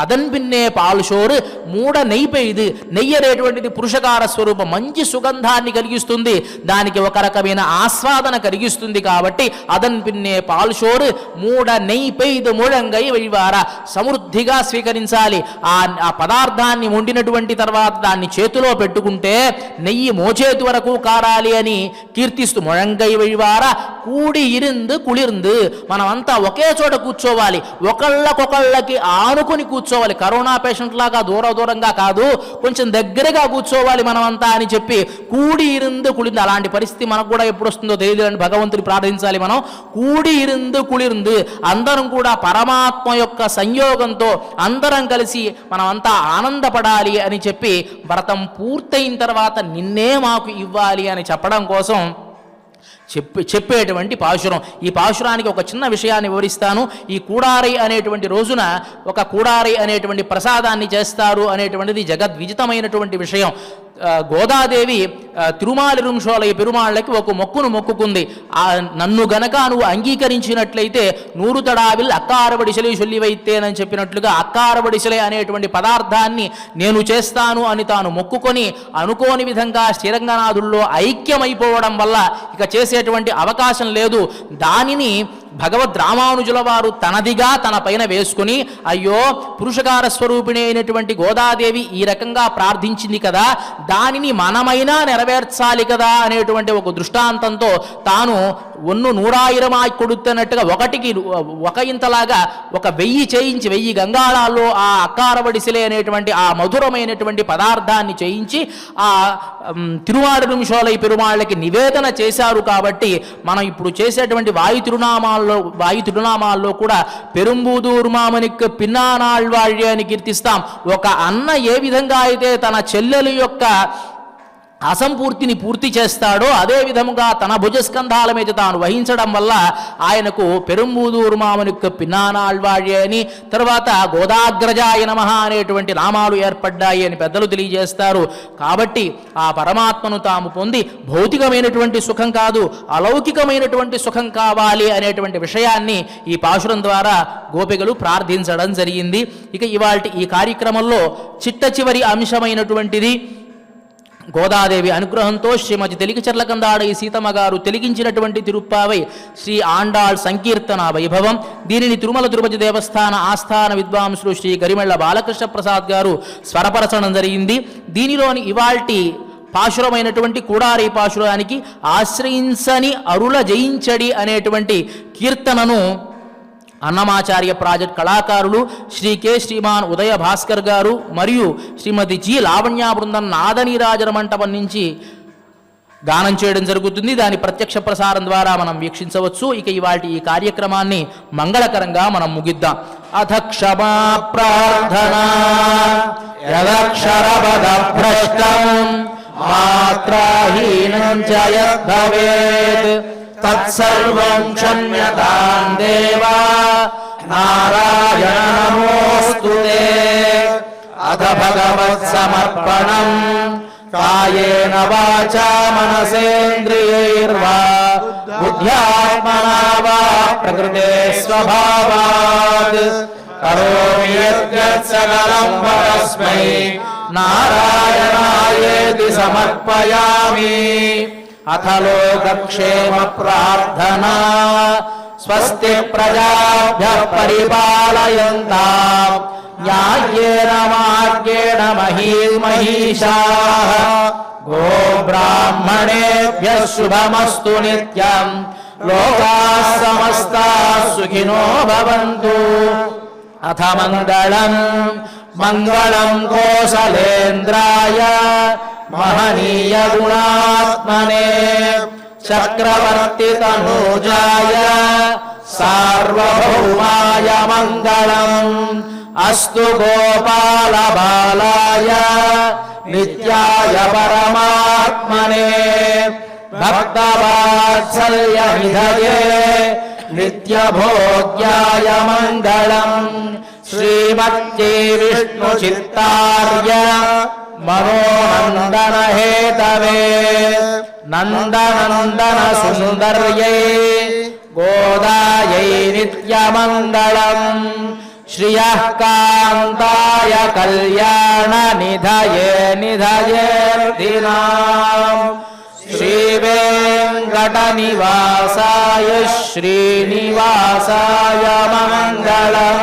అదన్ పిన్నే పాలుషోరు మూడ నెయ్యి, నెయ్యి అనేటువంటిది పురుషకార స్వరూపం, మంచి సుగంధాన్ని కలిగిస్తుంది, దానికి ఒక రకమైన ఆస్వాదన కలిగిస్తుంది. కాబట్టి అదన్ పిన్నే పాలుషోరు మూడ నెయ్యి పెయిదు ముళంగై వైవార, సమృద్ధిగా స్వీకరించాలి. ఆ పదార్థాన్ని వండినటువంటి తర్వాత దాన్ని చేతిలో పెట్టుకుంటే నెయ్యి మోచేతి వరకు కారాలి అని కీర్తిస్తూ ముళంగై వైవార కూడి ఇరిందు కుళిర్ందు, మనమంతా ఒకే చోట కూర్చోవాలి, ఒకళ్ళకొకళ్ళకి ఆనుకొని కూర్చోవాలి. కరోనా పేషెంట్ లాగా దూరంగా కాదు, కొంచెం దగ్గరగా కూర్చోవాలి మనమంతా అని చెప్పి కూడి ఇరిందు కుళిందు. అలాంటి పరిస్థితి మనకు కూడా ఎప్పుడు వస్తుందో తెలియదు అని భగవంతుని ప్రార్థించాలి మనం. కూడి ఇరిందు కుళిర్ందు, అందరం కూడా పరమాత్మ యొక్క సంయోగంతో అందరం కలిసి మనమంతా ఆనందపడాలి అని చెప్పి వ్రతం పూర్తయిన తర్వాత నిన్నే మాకు ఇవ్వాలి అని చెప్పడం కోసం చెప్పేటువంటి పాశురం. ఈ పాశురానికి ఒక చిన్న విషయాన్ని వివరిస్తాను. ఈ కూడారై అనేటువంటి రోజున ఒక కూడారై అనేటువంటి ప్రసాదాన్ని చేస్తారు అనేటువంటిది జగద్విజితమైనటువంటి విషయం. గోదాదేవి తిరుమాలిరుంశోలై పెరుమాళ్ళకి ఒక మొక్కును మొక్కుకుంది. నన్ను గనక నువ్వు అంగీకరించినట్లయితే నూరు తడావిల్ అక్కారబడిసలే చొల్లివైతేనని చెప్పినట్లుగా అక్కారబడిసలే అనేటువంటి పదార్థాన్ని నేను చేస్తాను అని తాను మొక్కుకొని అనుకోని విధంగా శ్రీరంగనాథుల్లో ఐక్యమైపోవడం వల్ల ఇక చేసేటువంటి అవకాశం లేదు. దానిని భగవద్ రామానుజుల వారు తనదిగా తన పైన వేసుకుని అయ్యో పురుషకార స్వరూపిణి అయినటువంటి గోదాదేవి ఈ రకంగా ప్రార్థించింది కదా, దానిని మనమైనా నెరవేర్చాలి కదా అనేటువంటి ఒక దృష్టాంతంతో తాను ఒన్ను 100,000 కొడుతున్నట్టుగా ఒక ఇంతలాగా ఒక 1000 చేయించి 1000 గంగాళాల్లో ఆ అక్కారబడిసిలే అనేటువంటి ఆ మధురమైనటువంటి పదార్థాన్ని చేయించి ఆ తిరుమాడు నిమిషాలై పెరుమాళ్ళకి నివేదన చేశారు. కాబట్టి మనం ఇప్పుడు చేసేటువంటి వాయు తిరునామాల్లో కూడా పెరుంబూదూరు మామనిక్ పిన్నానాళ్వాళ్య అని కీర్తిస్తాం. ఒక అన్న ఏ విధంగా అయితే తన చెల్లెలు యొక్క అసంపూర్తిని పూర్తి చేస్తాడో అదే విధముగా తన భుజస్కంధాల మీద తాను వహించడం వల్ల ఆయనకు పెరుంబూదూరు మామనుక్క పిన్నానాళ్వాళ్యే అని, తర్వాత గోదాగ్రజాయ నమః అనేటువంటి నామాలు ఏర్పడ్డాయి అని పెద్దలు తెలియజేస్తారు. కాబట్టి ఆ పరమాత్మను తాము పొంది భౌతికమైనటువంటి సుఖం కాదు, అలౌకికమైనటువంటి సుఖం కావాలి అనేటువంటి విషయాన్ని ఈ పాశురం ద్వారా గోపికలు ప్రార్థించడం జరిగింది. ఇక ఇవాల్టి ఈ కార్యక్రమంలో చిట్ట చివరి అంశమైనటువంటిది గోదాదేవి అనుగ్రహంతో శ్రీమతి తెలికిచర్లకందాడై సీతమ్మ గారు తెలిగించినటువంటి తిరుప్పావై శ్రీ ఆండాళ్ సంకీర్తన వైభవం. దీనిని తిరుమల తిరుపతి దేవస్థాన ఆస్థాన విద్వాంసులు శ్రీ గరిమెళ్ల బాలకృష్ణ ప్రసాద్ గారు స్వరపరచడం జరిగింది. దీనిలోని ఇవాల్టి పాశురమైనటువంటి కూడారి పాశురానికి ఆశ్రయించని అరుల జయించడి అనేటువంటి కీర్తనను అన్నమాచార్య ప్రాజెక్ట్ కళాకారులు శ్రీ కె శ్రీమాన్ ఉదయ భాస్కర్ గారు మరియు శ్రీమతి జి లావణ్య బృందం నాదనీరాజన మంటపం నుంచి గానం చేయడం జరుగుతుంది. దాని ప్రత్యక్ష ప్రసారం ద్వారా మనం వీక్షించవచ్చు. ఇక ఇవాల్టి ఈ కార్యక్రమాన్ని మంగళకరంగా మనం ముగిద్దాం. అథ క్షమా ప్రార్థనా యదక్షరపద భ్రష్టం మాత్రాహీనం చ యద్భవేత్ తత్సర్వం క్షమ్యతాం దేవా నారాయణ నమోస్తుతే. అథ భగవత్ సమర్పణం కాయేన వాచా మనసేంద్రియైర్వా బుద్ధ్యాత్మనా వా ప్రకృతే స్వభావాత్ కరోమి యద్యత్ సకలం పరస్మై నారాయణాయేతి సమర్పయామి. అథ లోకక్షేమ ప్రార్థనా స్వస్తి ప్రజాభ్యః పరిపాలయంతాం న్యాయేన మార్గేణ మహీమహీషాః గోబ్రాహ్మణేభ్యః శుభమస్తు నిత్యం లోకాః సమస్తాః సుఖినో భవంతు. అథ మంగళం మంగళం కోసలేంద్రాయ మహనీయ గుణాత్మనే చక్రవర్తి తనూజాయ సార్వభౌమాయ మంగళం. అస్తు గోపాల బాలాయ నిత్యాయ పరమాత్మనే భక్తవాత్సల్య నిధయే నిత్యభోగ్యాయ మంగళం. శ్రీమత్యై విష్ణు చిత్తార్య మనోనందన హేతవే నందనందన సుందర్యై గోదాయై నిత్యమంగళం. శ్రియః కాంతాయ కళ్యాణ నిధయే నిధయేర్ధినాం. శ్రీవేంకట నివాసాయ శ్రీనివాసాయ మంగళం.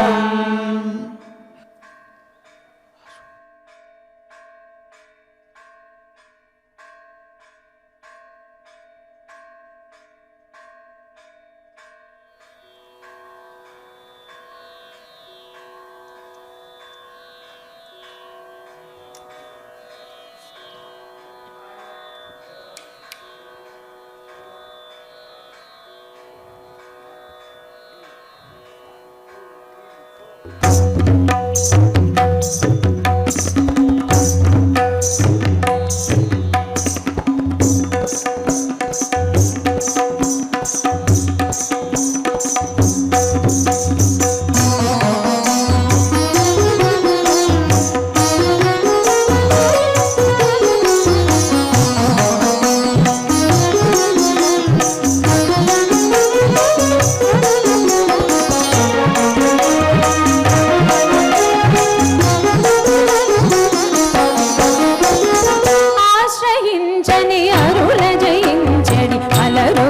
ఆశ్రయించని అరుల జయించడి అలరు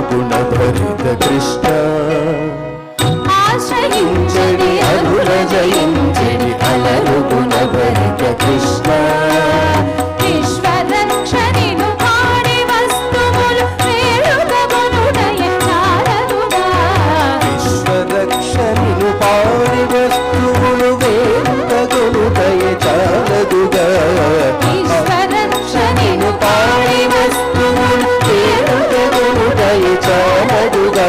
గుణ భరిత కృష్ణ. ఆశ్రయించని అరుల జయించడి అలరు గుణ భరిత కృష్ణ. విశ్వరక్షణిను పాడి వస్తువులు వేడుకమునుడయ చాలదుగా. విశ్వరక్షణిను పాడి వస్తువులు వేడుకమునుడయ చాలదుగా. పాడి వస్తువులు వేడుకమునుడయ చాలదుగా.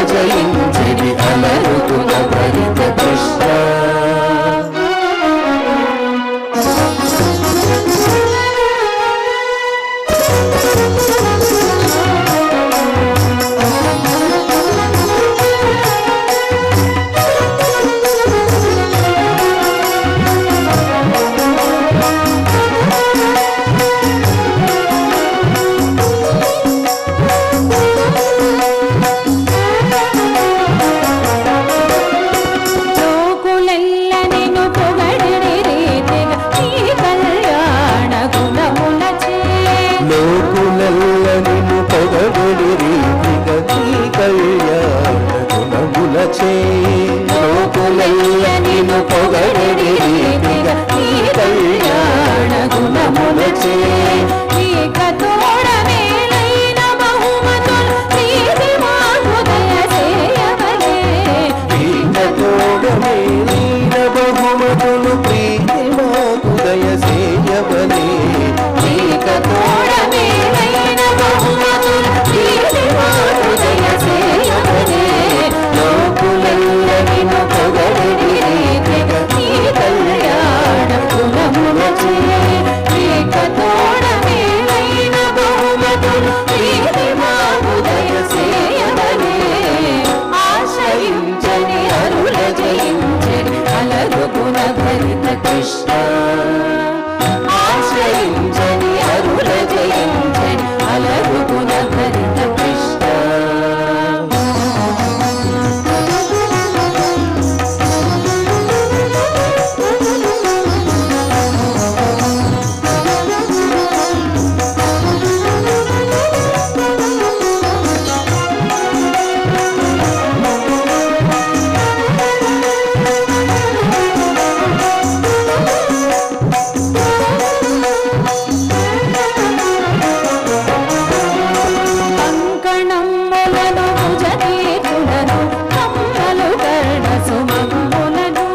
జయించడి అలరుగుణ భరిత కృష్ణ లోకులెల్ల నిన్ను పొగడిరి రీతిగా నీ కళ్యాణ గుణములచే. లోకులెల్ల నిన్ను పొగడుడి రీతిగా నీ కళ్యాణ గుణములచే లోకులెల్ల నిన్ను పొగడుడి రీతిగా నీ కళ్యాణ గుణములచే నీక తోడమేలైన బహుమతులు ప్రీతి మా హృదయ సేయవలే. ఈన తోడమేలీన బహుమతులు ప్రీతి మాకుదయ సేయవలే నీక తోడమేలైన బహుమతులు ప్రీతి మా హృదయ సేయవలే. లోకులెల్ల నిన్ను పొగడుడి రీతిగా నీ కళ్యాణ గుణములచే నీక తోడమేలైన బహుమతులు ప్రీతి మా హృదయ సేయవలే. ఆశ్రయించని అరుల జయించని అలరు గుణ భరిత కృష్ణ. ఆశ్రయించని అరుల జయించని అలరు గుణ భరిత కృష్ణ. కంకణమ్ములను భుజదీపులను కమ్మలు కర్ణ సుమమ్ములను.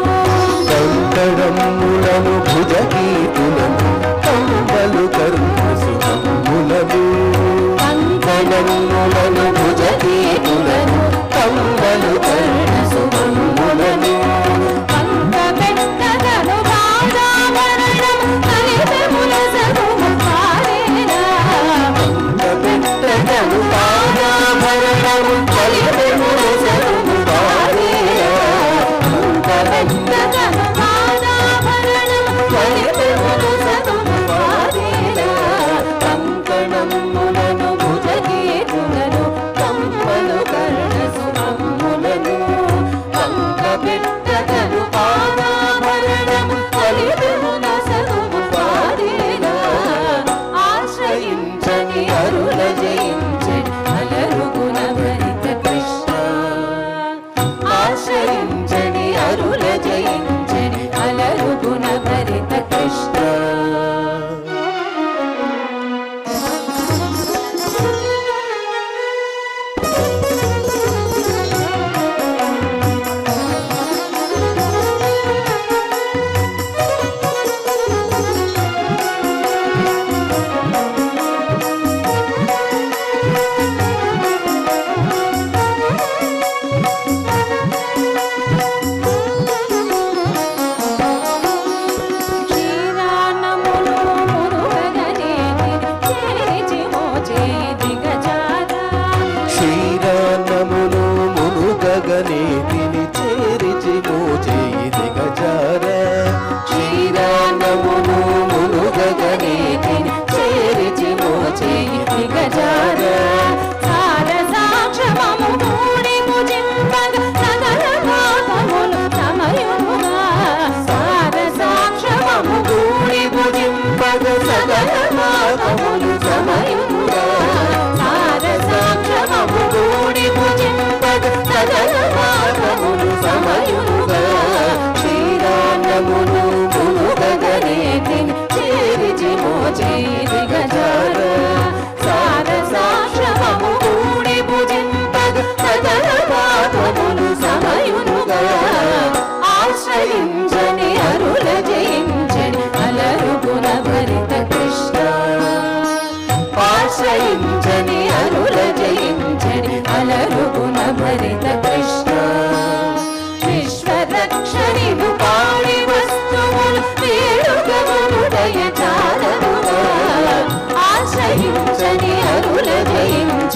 కంకణములను భుజగీతులను కమ్మలు కర్ణసుమమ్ములను కంకణములను భుజగీతులను కమ్మలు కర్ణసుమమ్ములను కంకబెట్టగను బాధాభరణం కలిసి ములసగుము పారేనా. పెట్టగను పాదాభరణము కలిసి ములసగుము పారేనా. కంకబెట్టగను బాధాభరణం కలిసి ములసగుము పారేనా. కంకణమ్ములను భుజగీతులను కమ్మలు కర్ణ సుమమ్ములను. కంకబెట్టగను బాధాభరణం కలిసి ములసగుము పారేనా. ఆశ్రయించని అరుల జయించని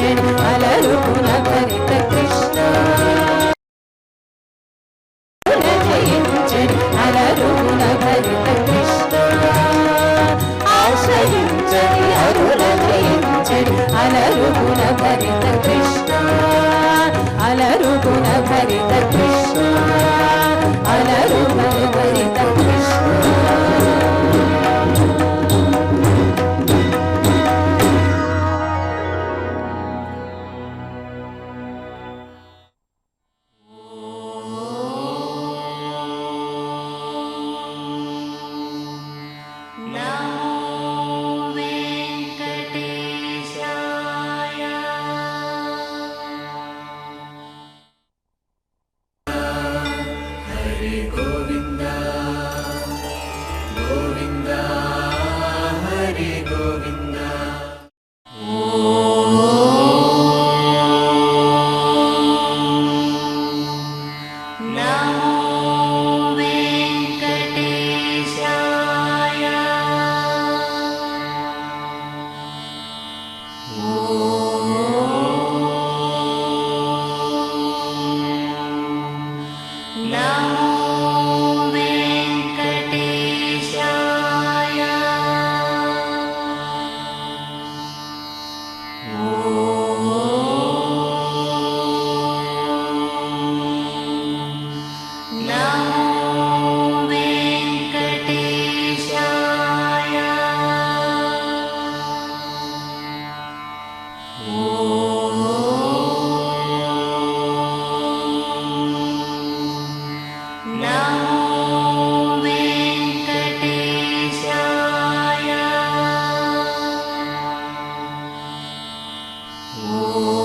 జయించడి అలరుగుణ భరిత కృష్ణ జయించడి అలరుగుణ భరిత కృష్ణ ఆశ్రయించడి అరుణ జయించడి అలరుగుణ భరిత కృష్ణ అలరుగుణ భరిత కృష్ణ అలరుగుణ భరిత కృష్ణ Oh